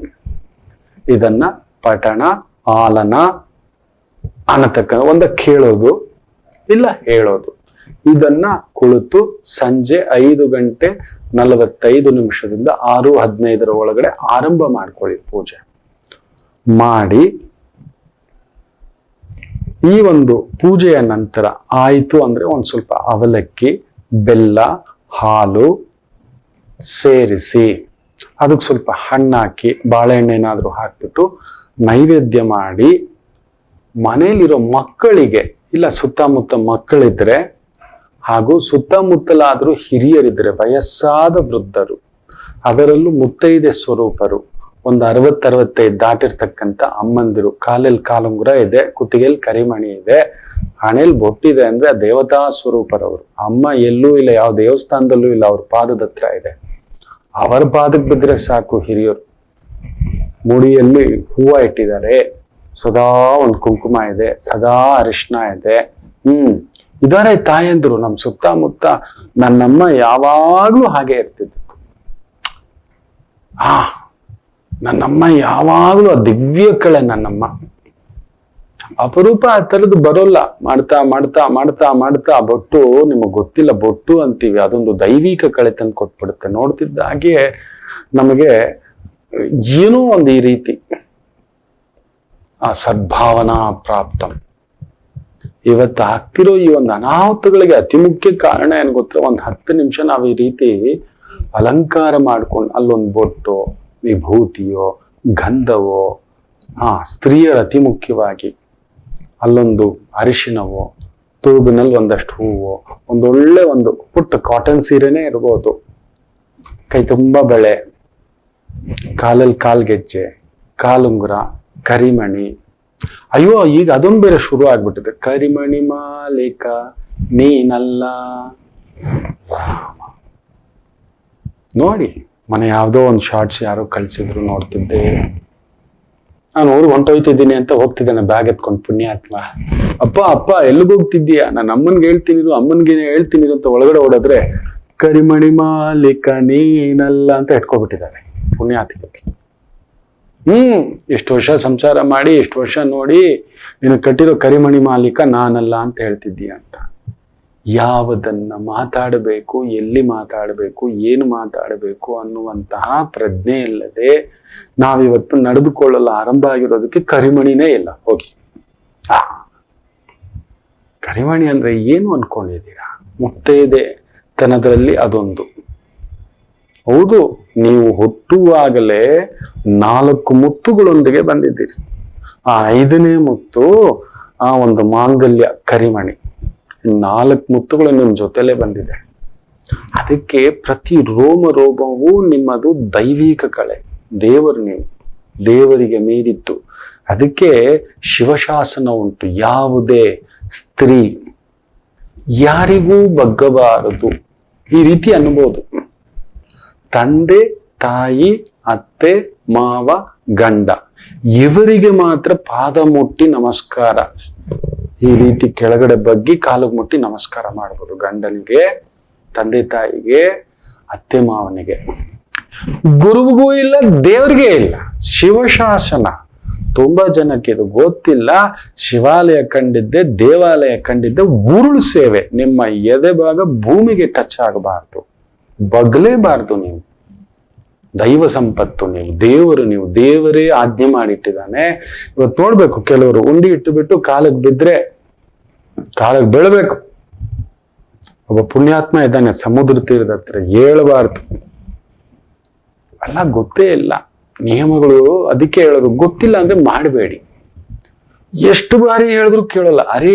ಇದನ್ನ ಪಠಣ ಆಲನ ಅನ್ನತಕ್ಕ ಒಂದ ಕೇಳೋದು ಇಲ್ಲ ಹೇಳೋದು, ಇದನ್ನ ಕುಳಿತು ಸಂಜೆ 5 ಗಂಟೆ 45 ನಿಮಿಷದಿಂದ 6:15 ಒಳಗಡೆ ಆರಂಭ ಮಾಡ್ಕೊಳ್ಳಿ ಪೂಜೆ ಮಾಡಿ. ಈ ಒಂದು ಪೂಜೆಯ ನಂತರ ಆಯಿತು ಅಂದ್ರೆ ಒಂದ್ ಸ್ವಲ್ಪ ಅವಲಕ್ಕಿ, ಬೆಲ್ಲ, ಹಾಲು ಸೇರಿಸಿ, ಅದಕ್ಕೆ ಸ್ವಲ್ಪ ಹಣ್ಣಾಕಿ, ಬಾಳೆಹಣ್ಣು ಏನಾದ್ರೂ ಹಾಕ್ಬಿಟ್ಟು ನೈವೇದ್ಯ ಮಾಡಿ, ಮನೆಯಲ್ಲಿರೋ ಮಕ್ಕಳಿಗೆ ಇಲ್ಲ ಸುತ್ತಮುತ್ತ ಮಕ್ಕಳಿದ್ರೆ, ಹಾಗೂ ಸುತ್ತಮುತ್ತಲಾದ್ರೂ ಹಿರಿಯರಿದ್ರೆ, ವಯಸ್ಸಾದ ವೃದ್ಧರು, ಅದರಲ್ಲೂ ಮುತ್ತೈದೆ ಸ್ವರೂಪರು, ಒಂದು 60-65 ದಾಟಿರ್ತಕ್ಕಂಥ ಅಮ್ಮಂದಿರು, ಕಾಲಲ್ಲಿ ಕಾಲುಂಗುರ ಇದೆ, ಕುತ್ತಿಗೆಯಲ್ಲಿ ಕರಿಮಣಿ ಇದೆ, ಹಣೆಯಲ್ಲಿ ಬೊಟ್ಟಿದೆ ಅಂದ್ರೆ ಆ ದೇವತಾ ಸ್ವರೂಪರವರು. ಅಮ್ಮ ಎಲ್ಲೂ ಇಲ್ಲ, ಯಾವ ದೇವಸ್ಥಾನದಲ್ಲೂ ಇಲ್ಲ, ಅವ್ರ ಪಾದದ ಹತ್ರ ಇದೆ. ಅವರ ಪಾದಕ್ಕೆ ಬಿದ್ರೆ ಸಾಕು ಹಿರಿಯರು. ಮುಡಿಯಲ್ಲಿ ಹೂವ ಇಟ್ಟಿದ್ದಾರೆ, ಸದಾ ಒಂದು ಕುಂಕುಮ ಇದೆ, ಸದಾ ಅರಿಶಿನ ಇದೆ. ಇದಾರೆ ತಾಯಂದ್ರು ನಮ್ ಸುತ್ತಮುತ್ತ. ನನ್ನಮ್ಮ ಯಾವಾಗ್ಲೂ ಹಾಗೆ ಇರ್ತಿದ್ದು. ನನ್ನಮ್ಮ ಯಾವಾಗ್ಲೂ ದಿವ್ಯ ಕಳೆ ನನ್ನಮ್ಮ. ಅಪರೂಪ ಆ ಥರದ್ದು ಬರೋಲ್ಲ. ಮಾಡ್ತಾ ಮಾಡ್ತಾ ಮಾಡ್ತಾ ಮಾಡ್ತಾ ಬೊಟ್ಟು, ನಿಮಗ್ ಗೊತ್ತಿಲ್ಲ, ಬೊಟ್ಟು ಅಂತೀವಿ, ಅದೊಂದು ದೈವಿಕ ಕಳೆ ತಂದು ಕೊಟ್ಬಿಡುತ್ತೆ. ನೋಡ್ತಿದ್ದ ಹಾಗೆ ನಮಗೆ ಏನೋ ಒಂದು ಈ ರೀತಿ ಆ ಸದ್ಭಾವನಾ ಪ್ರಾಪ್ತಂ. ಇವತ್ತು ಆಗ್ತಿರೋ ಈ ಒಂದು ಅನಾಹುತಗಳಿಗೆ ಅತಿ ಮುಖ್ಯ ಕಾರಣ ಏನ್ ಗೊತ್ತಿರೋ, ಒಂದು 10 ನಿಮಿಷ ನಾವು ಈ ರೀತಿ ಅಲಂಕಾರ ಮಾಡ್ಕೊಂಡು ಅಲ್ಲೊಂದು ಬೊಟ್ಟು, ವಿಭೂತಿಯೋ, ಗಂಧವೋ, ಸ್ತ್ರೀಯರ ಅತಿ ಮುಖ್ಯವಾಗಿ ಅಲ್ಲೊಂದು ಅರಿಶಿನವೋ, ತೂಬಿನಲ್ಲಿ ಒಂದಷ್ಟು ಹೂವು, ಒಂದೊಳ್ಳೆ ಒಂದು ಪುಟ್ಟ ಕಾಟನ್ ಸೀರೆನೇ ಇರ್ಬೋದು, ಕೈ ತುಂಬಾ ಬಳೆ, ಕಾಲಲ್ಲಿ ಕಾಲ್ಗೆಜ್ಜೆ, ಕಾಲುಂಗುರ, ಕರಿಮಣಿ. ಅಯ್ಯೋ, ಈಗ ಅದೊಂದು ಬೇರೆ ಶುರು ಆಗ್ಬಿಟ್ಟಿದೆ. ಕರಿಮಣಿ ಮಾಲೀಕ ನೀನಲ್ಲ ರಾಮ. ನೋಡಿ, ಮನೆ ಯಾವ್ದೋ ಒಂದು ಶಾರ್ಟ್ಸ್ ಯಾರೋ ಕಳ್ಸಿದ್ರು, ನೋಡ್ತಿದ್ದೆ. ನಾನು ಊರಿಗೆ ಹೊಂಟೋಯ್ತಿದ್ದೀನಿ ಅಂತ ಹೋಗ್ತಿದ್ದಾನೆ ಬ್ಯಾಗ್ ಎತ್ಕೊಂಡು ಪುಣ್ಯಾತ್ಮ. ಅಪ್ಪ ಅಪ್ಪ ಎಲ್ಲಿಗೆ ಹೋಗ್ತಿದ್ದೀಯಾ? ನಾನು ಅಮ್ಮನ್ಗೆ ಹೇಳ್ತೀನಿ, ಅಮ್ಮನ್ಗೆ ಹೇಳ್ತೀನಿ ಅಂತ ಒಳಗಡೆ ಓಡೋದ್ರೆ ಕರಿಮಣಿ ಮಾಲೀಕ ನೀನಲ್ಲ ಅಂತ ಇಟ್ಕೊಬಿಟ್ಟಿದ್ದಾರೆ ಪುಣ್ಯಾತ್ಮಕ್ಕೆ. ಎಷ್ಟು ವರ್ಷ ಸಂಸಾರ ಮಾಡಿ, ಎಷ್ಟು ವರ್ಷ ನೋಡಿ, ನೀನು ಕಟ್ಟಿರೋ ಕರಿಮಣಿ ಮಾಲೀಕ ನಾನಲ್ಲ ಅಂತ ಹೇಳ್ತಿದ್ದೀಯ ಅಂತ. ಯಾವುದನ್ನ ಮಾತಾಡಬೇಕು, ಎಲ್ಲಿ ಮಾತಾಡಬೇಕು, ಏನು ಮಾತಾಡಬೇಕು ಅನ್ನುವಂತಹ ಪ್ರಜ್ಞೆ ಇಲ್ಲದೆ ನಾವಿವತ್ತು ನಡೆದುಕೊಳ್ಳಲು ಆರಂಭ ಆಗಿರೋದಕ್ಕೆ ಕರಿಮಣಿನೇ ಇಲ್ಲ. ಹೋಗಿ, ಕರಿಮಣಿ ಅಂದ್ರೆ ಏನು ಅನ್ಕೊಂಡಿದ್ದೀರಾ? ಮುತ್ತೈದೆ ತನದಲ್ಲಿ ಅದೊಂದು. ಹೌದು, ನೀವು ಹುಟ್ಟುವಾಗಲೇ 4 ಮುತ್ತುಗಳೊಂದಿಗೆ ಬಂದಿದ್ದೀರಿ. ಆ 5ನೇ ಮುತ್ತು ಒಂದು ಮಾಂಗಲ್ಯ ಕರಿಮಣಿ. 4 ಮುತ್ತುಗಳು ನಿಮ್ಮ ಜೊತೆಲೇ ಬಂದಿದೆ. ಅದಕ್ಕೆ ಪ್ರತಿ ರೋಮ ರೋಮವೂ ನಿಮ್ಮದು ದೈವಿಕ ಕಳೆ. ದೇವರು ನೀವು, ದೇವರಿಗೆ ಮೀರಿತ್ತು. ಅದಕ್ಕೆ ಶಿವಶಾಸನ ಉಂಟು, ಯಾವುದೇ ಸ್ತ್ರೀ ಯಾರಿಗೂ ಬಗ್ಗಬಾರದು. ಈ ರೀತಿ ಅನ್ಬೋದು. ತಂದೆ, ತಾಯಿ, ಅತ್ತೆ, ಮಾವ, ಗಂಡ, ಇವರಿಗೆ ಮಾತ್ರ ಪಾದ ಮುಟ್ಟಿ ನಮಸ್ಕಾರ. ಈ ರೀತಿ ಕೆಳಗಡೆ ಬಗ್ಗಿ ಕಾಲಿಗೆ ಮುಟ್ಟಿ ನಮಸ್ಕಾರ ಮಾಡ್ಬೋದು. ಗಂಡನಿಗೆ, ತಂದೆ ತಾಯಿಗೆ, ಅತ್ತೆ ಮಾವನಿಗೆ. ಗುರುವಿಗೂ ಇಲ್ಲ, ದೇವರಿಗೆ ಇಲ್ಲ. ಶಿವಶಾಸನ. ತುಂಬಾ ಜನಕ್ಕೆ ಇದು ಗೊತ್ತಿಲ್ಲ. ಶಿವಾಲಯ ಕಂಡಿದ್ದೆ, ದೇವಾಲಯ ಕಂಡಿದ್ದೆ, ಉರುಳು ಸೇವೆ. ನಿಮ್ಮ ಎದೆ ಭಾಗ ಭೂಮಿಗೆ ಟಚ್ ಆಗಬಾರ್ದು, ಬಗ್ಲೇಬಾರ್ದು. ನೀವು ದೈವ ಸಂಪತ್ತು, ನೀವು ದೇವರು, ನೀವು ದೇವರೇ ಆಜ್ಞೆ ಮಾಡಿಟ್ಟಿದ್ದಾನೆ. ಇವತ್ತು ನೋಡ್ಬೇಕು, ಕೆಲವರು ಉಂಡಿ ಇಟ್ಟು ಬಿಟ್ಟು ಕಾಲಿಗೆ ಬಿದ್ರೆ ಕಾಲಿಗೆ ಬೀಳ್ಬೇಕು. ಒಬ್ಬ ಪುಣ್ಯಾತ್ಮ ಇದ್ದಾನೆ ಸಮುದ್ರ ತೀರದ ಹತ್ರ, ಹೇಳಬಾರ್ದು. ಅಲ್ಲ, ಗೊತ್ತೇ ಇಲ್ಲ ನಿಯಮಗಳು. ಅದಕ್ಕೆ ಹೇಳೋದು, ಗೊತ್ತಿಲ್ಲ ಅಂದ್ರೆ ಮಾಡಬೇಡಿ. ಎಷ್ಟು ಬಾರಿ ಹೇಳಿದ್ರು ಕೇಳಲ್ಲ. ಅರೇ,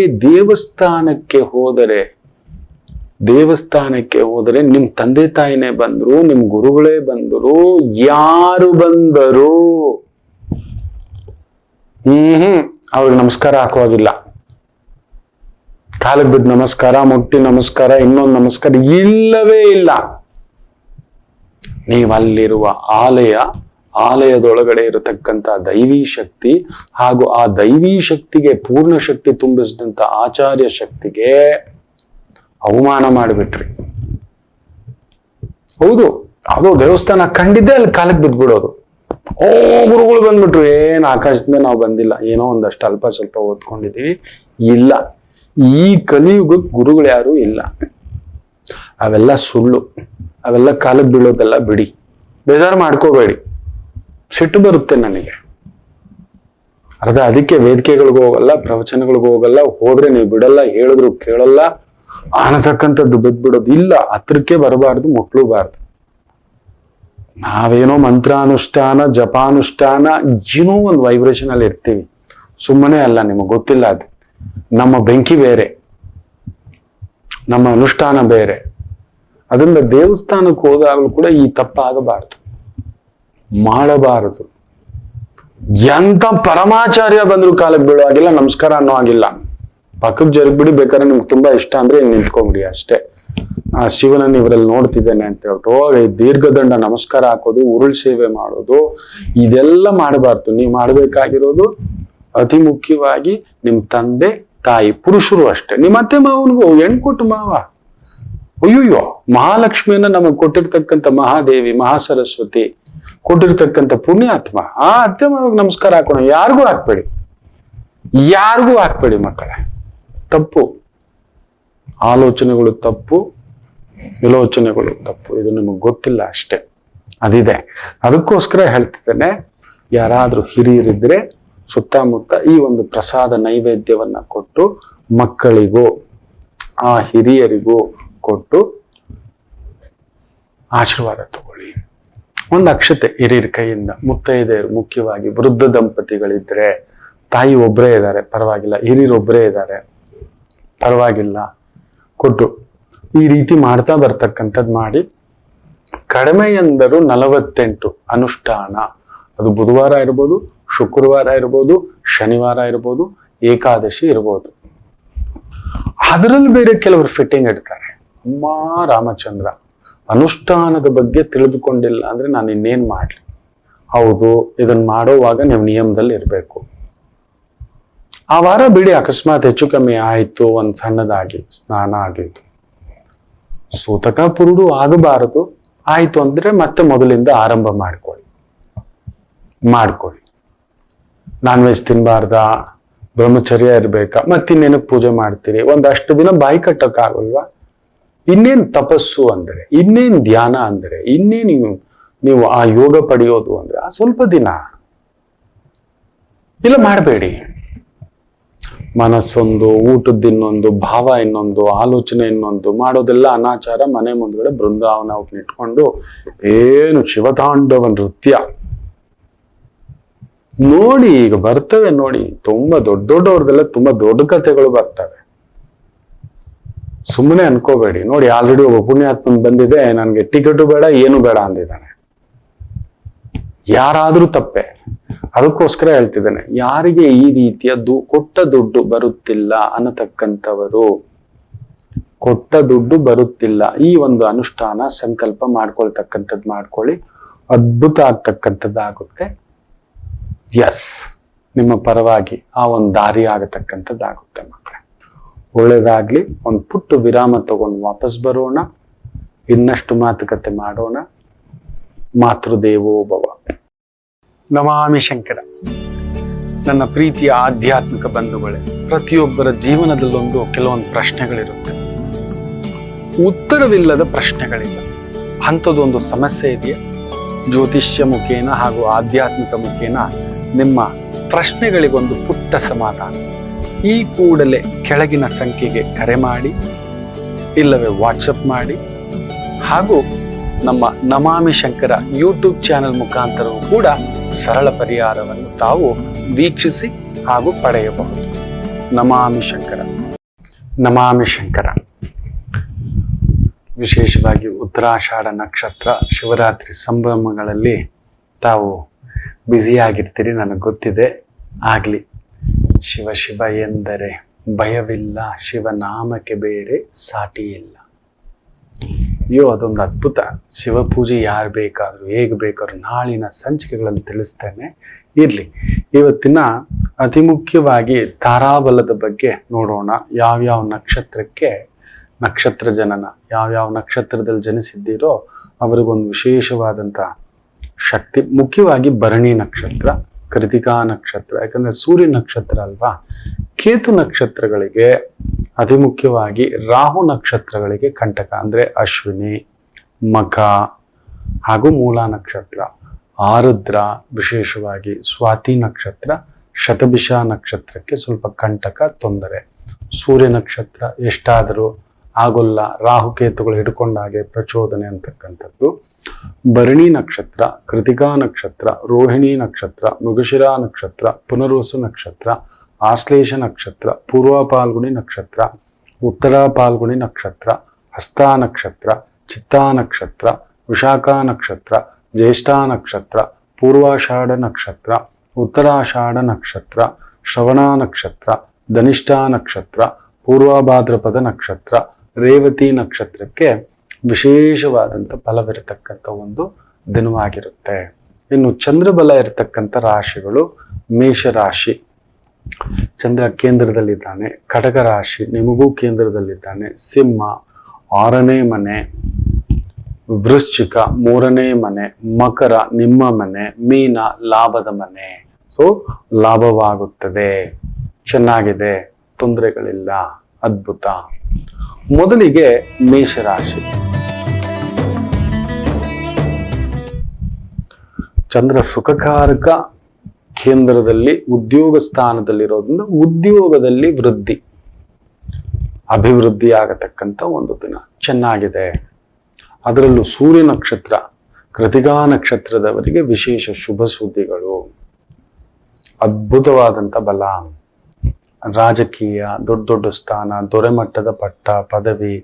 ದೇವಸ್ಥಾನಕ್ಕೆ ಹೋದರೆ ನಿಮ್ ತಂದೆ ತಾಯಿನೇ ಬಂದ್ರು, ನಿಮ್ ಗುರುಗಳೇ ಬಂದರು, ಯಾರು ಬಂದರು, ಅವ್ರಿಗೆ ನಮಸ್ಕಾರ ಹಾಕುವಾಗಿಲ್ಲ. ಕಾಲಿಗೆ ಬಿದ್ದು ನಮಸ್ಕಾರ, ಮುಟ್ಟಿ ನಮಸ್ಕಾರ, ಇನ್ನೊಂದು ನಮಸ್ಕಾರ ಇಲ್ಲವೇ ಇಲ್ಲ. ನೀವಲ್ಲಿರುವ ಆಲಯದೊಳಗಡೆ ಇರತಕ್ಕಂತ ದೈವಿ ಶಕ್ತಿ ಹಾಗೂ ಆ ದೈವಿ ಶಕ್ತಿಗೆ ಪೂರ್ಣ ಶಕ್ತಿ ತುಂಬಿಸಿದಂತ ಆಚಾರ್ಯ ಶಕ್ತಿಗೆ ಅವಮಾನ ಮಾಡಿಬಿಟ್ರಿ. ಹೌದು, ಅದು ದೇವಸ್ಥಾನ ಕಂಡಿದ್ದೆ ಅಲ್ಲಿ ಕಾಲಕ್ಕೆ ಬಿದ್ಬಿಡೋದು. ಗುರುಗಳು ಬಂದ್ಬಿಟ್ರು, ಏನ್ ಆಕಾಶದಿಂದ ನಾವು ಬಂದಿಲ್ಲ, ಏನೋ ಒಂದಷ್ಟು ಅಲ್ಪ ಸ್ವಲ್ಪ ಓದ್ಕೊಂಡಿದೀವಿ. ಇಲ್ಲ, ಈ ಕಲಿಯುಗಕ್ಕೆ ಗುರುಗಳು ಯಾರು ಇಲ್ಲ. ಅವೆಲ್ಲ ಸುಳ್ಳು. ಅವೆಲ್ಲ ಕಾಲಕ್ಕೆ ಬೀಳೋದೆಲ್ಲ ಬಿಡಿ. ಬೇಜಾರು ಮಾಡ್ಕೋಬೇಡಿ, ಸಿಟ್ಟು ಬರುತ್ತೆ ನನಗೆ. ಅದಕ್ಕೆ ವೇದಿಕೆಗಳಿಗೂ ಹೋಗಲ್ಲ, ಪ್ರವಚನಗಳಿಗೂ ಹೋಗಲ್ಲ. ಹೋದ್ರೆ ನೀವು ಬಿಡಲ್ಲ, ಹೇಳಿದ್ರು ಕೇಳಲ್ಲ ಅನ್ನತಕ್ಕಂಥದ್ದು ಬಿದ್ಬಿಡೋದು. ಇಲ್ಲ, ಹತ್ರಕ್ಕೆ ಬರಬಾರ್ದು, ಮುಟ್ಲೂಬಾರ್ದು. ನಾವೇನೋ ಮಂತ್ರಾನುಷ್ಠಾನ, ಜಪಾನುಷ್ಠಾನ, ಏನೋ ಒಂದು ವೈಬ್ರೇಷನ್ ಅಲ್ಲಿ ಇರ್ತೀವಿ. ಸುಮ್ಮನೆ ಅಲ್ಲ, ನಿಮಗೆ ಗೊತ್ತಿಲ್ಲ ಅದು. ನಮ್ಮ ಬೆಂಕಿ ಬೇರೆ, ನಮ್ಮ ಅನುಷ್ಠಾನ ಬೇರೆ. ಅದರಿಂದ ದೇವಸ್ಥಾನಕ್ಕೆ ಹೋದಾಗಲೂ ಕೂಡ ಈ ತಪ್ಪಾಗಬಾರದು, ಮಾಡಬಾರದು. ಎಂತ ಪರಮಾಚಾರ್ಯ ಬಂದ್ರು ಕಾಲಕ್ಕೆ ಬೀಳುವಾಗಿಲ್ಲ, ನಮಸ್ಕಾರ ಅನ್ನೋ ಆಗಿಲ್ಲ. ಪಕ್ಕಕ್ಕೆ ಜರುಗ್ಬಿಡಿ, ಬೇಕಾದ್ರೆ ನಿಮ್ಗೆ ತುಂಬಾ ಇಷ್ಟ ಅಂದ್ರೆ ನಿಂತ್ಕೊಂಬಿಡಿ ಅಷ್ಟೇ. ಆ ಶಿವನನ್ನು ಇವರಲ್ಲಿ ನೋಡ್ತಿದ್ದೇನೆ ಅಂತ ಹೇಳ್ಬಿಟ್ಟು ಹೋಗಿ ದೀರ್ಘದಂಡ ನಮಸ್ಕಾರ ಹಾಕೋದು, ಉರುಳು ಸೇವೆ ಮಾಡೋದು, ಇದೆಲ್ಲ ಮಾಡಬಾರ್ದು. ನೀವು ಮಾಡಬೇಕಾಗಿರೋದು ಅತಿ ಮುಖ್ಯವಾಗಿ ನಿಮ್ ತಂದೆ ತಾಯಿ ಪುರುಷರು ಅಷ್ಟೇ. ನಿಮ್ಮ ಅತ್ತೆ ಮಾವನಿಗೂ ಹೆಣ್ ಕೊಟ್ಟು ಮಾವ, ಅಯ್ಯಯ್ಯೋ, ಮಹಾಲಕ್ಷ್ಮಿಯನ್ನ ನಮಗ್ ಕೊಟ್ಟಿರ್ತಕ್ಕಂಥ ಮಹಾದೇವಿ, ಮಹಾಸರಸ್ವತಿ ಕೊಟ್ಟಿರ್ತಕ್ಕಂಥ ಪುಣ್ಯಾತ್ಮ, ಆ ಅತ್ತೆ ಮಾವಾಗ ನಮಸ್ಕಾರ ಹಾಕೋಣ. ಯಾರಿಗೂ ಹಾಕ್ಬೇಡಿ ಮಕ್ಕಳೇ. ತಪ್ಪು ಆಲೋಚನೆಗಳು, ತಪ್ಪು ವಿಲೋಚನೆಗಳು ತಪ್ಪು. ಇದು ನಿಮಗೆ ಗೊತ್ತಿಲ್ಲ ಅಷ್ಟೇ, ಅದಿದೆ. ಅದಕ್ಕೋಸ್ಕರ ಹೇಳ್ತಿದ್ದೇನೆ, ಯಾರಾದ್ರೂ ಹಿರಿಯರಿದ್ರೆ ಸುತ್ತಮುತ್ತ ಈ ಒಂದು ಪ್ರಸಾದ ನೈವೇದ್ಯವನ್ನ ಕೊಟ್ಟು ಮಕ್ಕಳಿಗೂ ಆ ಹಿರಿಯರಿಗೂ ಕೊಟ್ಟು ಆಶೀರ್ವಾದ ತಗೊಳ್ಳಿ. ಒಂದು ಅಕ್ಷತೆ ಹಿರಿಯರ ಕೈಯಿಂದ. ಮುತ್ತೈದೆಯರು, ಮುಖ್ಯವಾಗಿ ವೃದ್ಧ ದಂಪತಿಗಳಿದ್ರೆ, ತಾಯಿ ಒಬ್ಬರೇ ಇದ್ದಾರೆ ಪರವಾಗಿಲ್ಲ, ಹಿರಿಯರು ಒಬ್ಬರೇ ಇದ್ದಾರೆ ಪರವಾಗಿಲ್ಲ, ಕೊಟ್ಟು ಈ ರೀತಿ ಮಾಡ್ತಾ ಬರ್ತಕ್ಕಂಥದ್ದು ಮಾಡಿ. ಕಡಿಮೆ ಎಂದರು 48 ಅನುಷ್ಠಾನ. ಅದು ಬುಧವಾರ ಇರ್ಬೋದು, ಶುಕ್ರವಾರ ಇರ್ಬೋದು, ಶನಿವಾರ ಇರ್ಬೋದು, ಏಕಾದಶಿ ಇರ್ಬೋದು. ಅದರಲ್ಲಿ ಬೇರೆ ಕೆಲವರು ಫಿಟ್ಟಿಂಗ್ ಇಡ್ತಾರೆ. ಅಮ್ಮ ರಾಮಚಂದ್ರ, ಅನುಷ್ಠಾನದ ಬಗ್ಗೆ ತಿಳಿದುಕೊಂಡಿಲ್ಲ ಅಂದ್ರೆ ನಾನು ಇನ್ನೇನ್ ಮಾಡ್ಲಿ? ಹೌದು, ಇದನ್ನ ಮಾಡೋವಾಗ ನೀವು ನಿಯಮದಲ್ಲಿ ಇರ್ಬೇಕು. ಆ ವಾರ ಬಿಡಿ, ಅಕಸ್ಮಾತ್ ಹೆಚ್ಚು ಕಮ್ಮಿ ಆಯ್ತು, ಒಂದ್ ಸಣ್ಣದಾಗಿ ಸ್ನಾನ ಆಗಿತ್ತು, ಸೂತಕ ಪುರುಡು ಆಗಬಾರದು, ಆಯ್ತು ಅಂದ್ರೆ ಮತ್ತೆ ಮೊದಲಿಂದ ಆರಂಭ ಮಾಡ್ಕೊಳ್ಳಿ. ನಾನ್ ವೆಜ್ ತಿನ್ಬಾರ್ದ, ಬ್ರಹ್ಮಚರ್ಯ ಇರ್ಬೇಕಾ, ಮತ್ತಿನ್ನೇನು ಪೂಜೆ ಮಾಡ್ತೀರಿ? ಒಂದಷ್ಟು ದಿನ ಬಾಯಿ ಕಟ್ಟಕ್ಕಾಗಲ್ವಾ? ಇನ್ನೇನ್ ತಪಸ್ಸು ಅಂದ್ರೆ, ಇನ್ನೇನ್ ಧ್ಯಾನ ಅಂದ್ರೆ, ಇನ್ನೇನು ನೀವು ಆ ಯೋಗ ಪಡೆಯೋದು ಅಂದ್ರೆ ಆ ಸ್ವಲ್ಪ ದಿನ ಇಲ್ಲ ಮಾಡಬೇಡಿ. ಮನಸ್ಸೊಂದು, ಊಟದ್ದಿನ್ನೊಂದು, ಭಾವ ಇನ್ನೊಂದು, ಆಲೋಚನೆ ಇನ್ನೊಂದು, ಮಾಡೋದೆಲ್ಲ ಅನಾಚಾರ. ಮನೆ ಮುಂದ್ಗಡೆ ಬೃಂದಾವನ ಇಟ್ಕೊಂಡು ಏನು ಶಿವತಾಂಡವ ನೃತ್ಯ ನೋಡಿ. ಈಗ ಬರ್ತವೆ ನೋಡಿ, ತುಂಬಾ ದೊಡ್ಡವ್ರದೆಲ್ಲ ತುಂಬಾ ದೊಡ್ಡ ಕಥೆಗಳು ಬರ್ತವೆ. ಸುಮ್ಮನೆ ಅನ್ಕೋಬೇಡಿ. ನೋಡಿ, ಆಲ್ರೆಡಿ ಒಬ್ಬ ಪುಣ್ಯಾತ್ಮನ್ ಬಂದಿದೆ, ನನ್ಗೆ ಟಿಕೆಟು ಬೇಡ, ಏನು ಬೇಡ ಅಂದಿದ್ದಾನೆ. ಯಾರಾದ್ರೂ ತಪ್ಪೆ. ಅದಕ್ಕೋಸ್ಕರ ಹೇಳ್ತಿದ್ದೇನೆ, ಯಾರಿಗೆ ಈ ರೀತಿಯ ಕೊಟ್ಟ ದುಡ್ಡು ಬರುತ್ತಿಲ್ಲ ಅನ್ನತಕ್ಕಂಥವರು, ಕೊಟ್ಟ ದುಡ್ಡು ಬರುತ್ತಿಲ್ಲ, ಈ ಒಂದು ಅನುಷ್ಠಾನ ಸಂಕಲ್ಪ ಮಾಡ್ಕೊಳ್ತಕ್ಕಂಥದ್ದು ಮಾಡ್ಕೊಳ್ಳಿ. ಅದ್ಭುತ ಆಗ್ತಕ್ಕಂಥದ್ದಾಗುತ್ತೆ. ಎಸ್, ನಿಮ್ಮ ಪರವಾಗಿ ಆ ಒಂದು ದಾರಿ ಆಗತಕ್ಕಂಥದ್ದಾಗುತ್ತೆ ಮಕ್ಕಳೇ. ಒಳ್ಳೇದಾಗ್ಲಿ. ಒಂದು ಪುಟ್ಟು ವಿರಾಮ ತಗೊಂಡು ವಾಪಸ್ ಬರೋಣ. ಇನ್ನಷ್ಟು ಮಾತುಕತೆ ಮಾಡೋಣ. ಮಾತೃದೇವೋ ಭವ. ನಮಾಮಿ ಶಂಕರ. ನನ್ನ ಪ್ರೀತಿಯ ಆಧ್ಯಾತ್ಮಿಕ ಬಂಧುಗಳೇ, ಪ್ರತಿಯೊಬ್ಬರ ಜೀವನದಲ್ಲೊಂದು ಕೆಲವೊಂದು ಪ್ರಶ್ನೆಗಳಿರುತ್ತೆ, ಉತ್ತರವಿಲ್ಲದ ಪ್ರಶ್ನೆಗಳಿಲ್ಲ. ಅಂಥದ್ದೊಂದು ಸಮಸ್ಯೆ ಇದೆಯಾ? ಜ್ಯೋತಿಷ್ಯ ಮುಖೇನ ಹಾಗೂ ಆಧ್ಯಾತ್ಮಿಕ ಮುಖೇನ ನಿಮ್ಮ ಪ್ರಶ್ನೆಗಳಿಗೊಂದು ಪುಟ್ಟ ಸಮಾಧಾನ. ಈ ಕೂಡಲೇ ಕೆಳಗಿನ ಸಂಖ್ಯೆಗೆ ಕರೆ ಮಾಡಿ, ಇಲ್ಲವೇ ವಾಟ್ಸಪ್ ಮಾಡಿ, ಹಾಗೂ ನಮ್ಮ ನಮಾಮಿ ಶಂಕರ ಯೂಟ್ಯೂಬ್ ಚಾನೆಲ್ ಮುಖಾಂತರವೂ ಕೂಡ ಸರಳ ಪರಿಹಾರವನ್ನು ತಾವು ವೀಕ್ಷಿಸಿ ಹಾಗೂ ಪಡೆಯಬಹುದು. ನಮಾಮಿ ಶಂಕರ. ನಮಾಮಿ ಶಂಕರ. ವಿಶೇಷವಾಗಿ ಉತ್ತರಾಷಾಢ ನಕ್ಷತ್ರ, ಶಿವರಾತ್ರಿ ಸಂಭ್ರಮಗಳಲ್ಲಿ ತಾವು ಬ್ಯುಸಿಯಾಗಿರ್ತೀರಿ, ನನಗೆ ಗೊತ್ತಿದೆ. ಆಗ್ಲಿ. ಶಿವ ಶಿವ ಎಂದರೆ ಭಯವಿಲ್ಲ, ಶಿವನಾಮಕ್ಕೆ ಬೇರೆ ಸಾಟಿ ಇಲ್ಲ. ಅಯ್ಯೋ, ಅದೊಂದು ಅದ್ಭುತ. ಶಿವಪೂಜೆ ಯಾರು ಬೇಕಾದರೂ ಹೇಗೆ ಬೇಕಾದ್ರೂ ನಾಳಿನ ಸಂಚಿಕೆಗಳನ್ನು ತಿಳಿಸ್ತೇನೆ. ಇರ್ಲಿ, ಇವತ್ತಿನ ಅತಿ ಮುಖ್ಯವಾಗಿ ತಾರಾಬಲದ ಬಗ್ಗೆ ನೋಡೋಣ. ಯಾವ್ಯಾವ ನಕ್ಷತ್ರಕ್ಕೆ ನಕ್ಷತ್ರ ಜನನ, ಯಾವ್ಯಾವ ನಕ್ಷತ್ರದಲ್ಲಿ ಜನಿಸಿದ್ದೀರೋ ಅವರಿಗೊಂದು ವಿಶೇಷವಾದಂಥ ಶಕ್ತಿ. ಮುಖ್ಯವಾಗಿ ಭರಣಿ ನಕ್ಷತ್ರ, ಕೃತಿಕಾ ನಕ್ಷತ್ರ, ಯಾಕಂದ್ರೆ ಸೂರ್ಯ ನಕ್ಷತ್ರ ಅಲ್ವಾ. ಕೇತು ನಕ್ಷತ್ರಗಳಿಗೆ, ಅತಿ ಮುಖ್ಯವಾಗಿ ರಾಹು ನಕ್ಷತ್ರಗಳಿಗೆ ಕಂಟಕ ಅಂದ್ರೆ ಅಶ್ವಿನಿ, ಮಖ ಹಾಗೂ ಮೂಲ ನಕ್ಷತ್ರ, ಆರುದ್ರ, ವಿಶೇಷವಾಗಿ ಸ್ವಾತಿ ನಕ್ಷತ್ರ, ಶತಭಿಷ ನಕ್ಷತ್ರಕ್ಕೆ ಸ್ವಲ್ಪ ಕಂಟಕ, ತೊಂದರೆ. ಸೂರ್ಯ ನಕ್ಷತ್ರ ಎಷ್ಟಾದರೂ ಆಗೋಲ್ಲ, ರಾಹುಕೇತುಗಳು ಹಿಡ್ಕೊಂಡಾಗೆ ಪ್ರಚೋದನೆ ಅಂತಕ್ಕಂಥದ್ದು. ಭರಣಿ ನಕ್ಷತ್ರ, ಕೃತಿಕಾ ನಕ್ಷತ್ರ, ರೋಹಿಣಿ ನಕ್ಷತ್ರ, ಮೃಗಶಿರಾ ನಕ್ಷತ್ರ, ಪುನರ್ವಸು ನಕ್ಷತ್ರ, ಆಶ್ಲೇಷ ನಕ್ಷತ್ರ, ಪೂರ್ವ ಪಾಲ್ಗುಣಿ ನಕ್ಷತ್ರ, ಉತ್ತರ ಪಾಲ್ಗುಣಿ ನಕ್ಷತ್ರ, ಹಸ್ತ ನಕ್ಷತ್ರ, ಚಿತ್ತಾ ನಕ್ಷತ್ರ, ವಿಶಾಖ ನಕ್ಷತ್ರ, ಜ್ಯೇಷ್ಠ ನಕ್ಷತ್ರ, ಪೂರ್ವಾಷಾಢ ನಕ್ಷತ್ರ, ಉತ್ತರಾಷಾಢ ನಕ್ಷತ್ರ, ಶ್ರವಣ ನಕ್ಷತ್ರ, ಧನಿಷ್ಠ ನಕ್ಷತ್ರ, ಪೂರ್ವಭಾದ್ರಪದ ನಕ್ಷತ್ರ, ರೇವತಿ ನಕ್ಷತ್ರಕ್ಕೆ ವಿಶೇಷವಾದಂಥ ಫಲವಿರತಕ್ಕಂಥ ಒಂದು ದಿನವಾಗಿರುತ್ತೆ. ಇನ್ನು ಚಂದ್ರಬಲ ಇರತಕ್ಕಂಥ ರಾಶಿಗಳು ಮೇಷರಾಶಿ, ಚಂದ್ರ ಕೇಂದ್ರದಲ್ಲಿದ್ದಾನೆ. ಕಟಕ ರಾಶಿ ನಿಮಗೂ ಕೇಂದ್ರದಲ್ಲಿದ್ದಾನೆ. ಸಿಂಹ 6ನೇ ಮನೆ, ವೃಶ್ಚಿಕ 3ನೇ ಮನೆ, ಮಕರ ನಿಮ್ಮ ಮನೆ, ಮೀನ ಲಾಭದ ಮನೆ. ಸೊ ಲಾಭವಾಗುತ್ತದೆ, ಚೆನ್ನಾಗಿದೆ, ತೊಂದರೆಗಳಿಲ್ಲ, ಅದ್ಭುತ. ಮೊದಲಿಗೆ ಮೇಷರಾಶಿ. ಚಂದ್ರ ಸುಖಕಾರಕ ಕೇಂದ್ರದಲ್ಲಿ ಉದ್ಯೋಗ ಸ್ಥಾನದಲ್ಲಿರೋದ್ರಿಂದ ಉದ್ಯೋಗದಲ್ಲಿ ವೃದ್ಧಿ, ಅಭಿವೃದ್ಧಿ ಆಗತಕ್ಕಂಥ ಒಂದು ದಿನ, ಚೆನ್ನಾಗಿದೆ. ಅದರಲ್ಲೂ ಸೂರ್ಯ ನಕ್ಷತ್ರ, ಕೃತಿಕಾ ನಕ್ಷತ್ರದವರಿಗೆ ವಿಶೇಷ ಶುಭ ಸುದ್ದಿಗಳು, ಅದ್ಭುತವಾದಂಥ ಬಲ, ರಾಜಕೀಯ, ದೊಡ್ಡ ದೊಡ್ಡ ಸ್ಥಾನ, ದೊರೆಮಟ್ಟದ ಪಟ್ಟ, ಪದವಿ,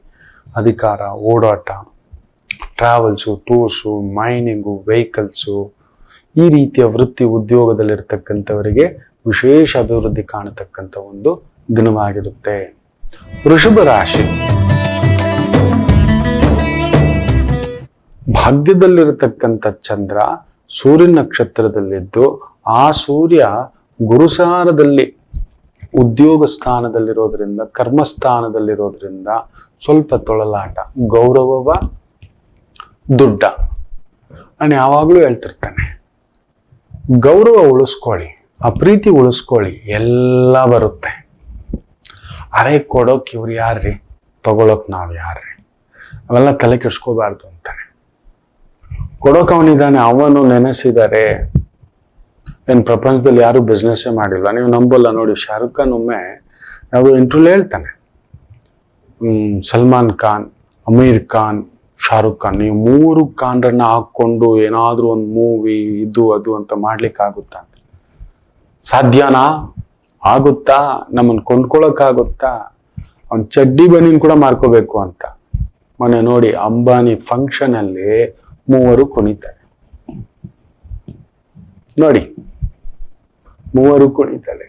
ಅಧಿಕಾರ, ಓಡಾಟ, ಟ್ರಾವೆಲ್ಸು, ಟೂರ್ಸು, ಮೈನಿಂಗು, ವೆಹಿಕಲ್ಸು, ಈ ರೀತಿಯ ವೃತ್ತಿ ಉದ್ಯೋಗದಲ್ಲಿರ್ತಕ್ಕಂಥವರಿಗೆ ವಿಶೇಷ ಅಭಿವೃದ್ಧಿ ಕಾಣತಕ್ಕಂಥ ಒಂದು ದಿನವಾಗಿರುತ್ತೆ. ವೃಷಭ ರಾಶಿ. ಭಾಗ್ಯದಲ್ಲಿರತಕ್ಕಂಥ ಚಂದ್ರ ಸೂರ್ಯ ನಕ್ಷತ್ರದಲ್ಲಿದ್ದು, ಆ ಸೂರ್ಯ ಗುರುಸಾರದಲ್ಲಿ ಉದ್ಯೋಗ ಸ್ಥಾನದಲ್ಲಿರೋದ್ರಿಂದ, ಕರ್ಮಸ್ಥಾನದಲ್ಲಿರೋದ್ರಿಂದ ಸ್ವಲ್ಪ ತೊಳಲಾಟ, ಗೌರವವ ದುಡ್ಡ. ನಾನು ಯಾವಾಗಲೂ ಹೇಳ್ತಿರ್ತಾನೆ, ಗೌರವ ಉಳಿಸ್ಕೊಳ್ಳಿ, ಆ ಪ್ರೀತಿ ಉಳಿಸ್ಕೊಳ್ಳಿ, ಎಲ್ಲ ಬರುತ್ತೆ. ಅರೆ ಕೊಡೋಕ್ ಇವ್ರು ಯಾರ್ರಿ, ತಗೊಳಕ್ ನಾವ್ ಯಾರ್ರಿ, ಅವೆಲ್ಲ ತಲೆ ಕೆಡ್ಸ್ಕೋಬಾರ್ದು ಅಂತಾನೆ. ಕೊಡೋಕ್ ಅವನಿದ್ದಾನೆ, ಅವನು ನೆನೆಸಿದ್ದಾರೆ. ಏನ್ ಪ್ರಪಂಚದಲ್ಲಿ ಯಾರು ಬಿಸ್ನೆಸ್ಸೇ ಮಾಡಿಲ್ಲ, ನೀವು ನಂಬಲ್ಲ ನೋಡಿ. ಶಾರುಖ್ ಖಾನ್ ಒಮ್ಮೆ ಯಾವುದೋ ಇಂಟರ್ವ್ಯೂ ಹೇಳ್ತಾನೆ, ಸಲ್ಮಾನ್ ಖಾನ್, ಅಮೀರ್ ಖಾನ್, ಶಾರುಖ್ ಖಾನ್, ನೀವು 3 ಖಾನ್ರನ್ನ ಹಾಕೊಂಡು ಏನಾದ್ರೂ ಒಂದು ಮೂವಿ ಇದು ಅದು ಅಂತ ಮಾಡ್ಲಿಕ್ಕೆ ಆಗುತ್ತಾ? ಸಾಧ್ಯನಾ? ಆಗುತ್ತಾ? ನಮ್ಮನ್ನು ಕೊಂಡ್ಕೊಳಕ್ ಆಗುತ್ತಾ? ಅವ್ನ್ ಚಡ್ಡಿ ಬನಿನ್ ಕೂಡ ಮಾರ್ಕೋಬೇಕು ಅಂತ. ಮೊನ್ನೆ ನೋಡಿ ಅಂಬಾನಿ ಫಂಕ್ಷನ್ ಅಲ್ಲಿ 3 ಕುಣಿತಾರೆ ನೋಡಿ, 3 ಕುಣಿತಾರೆ.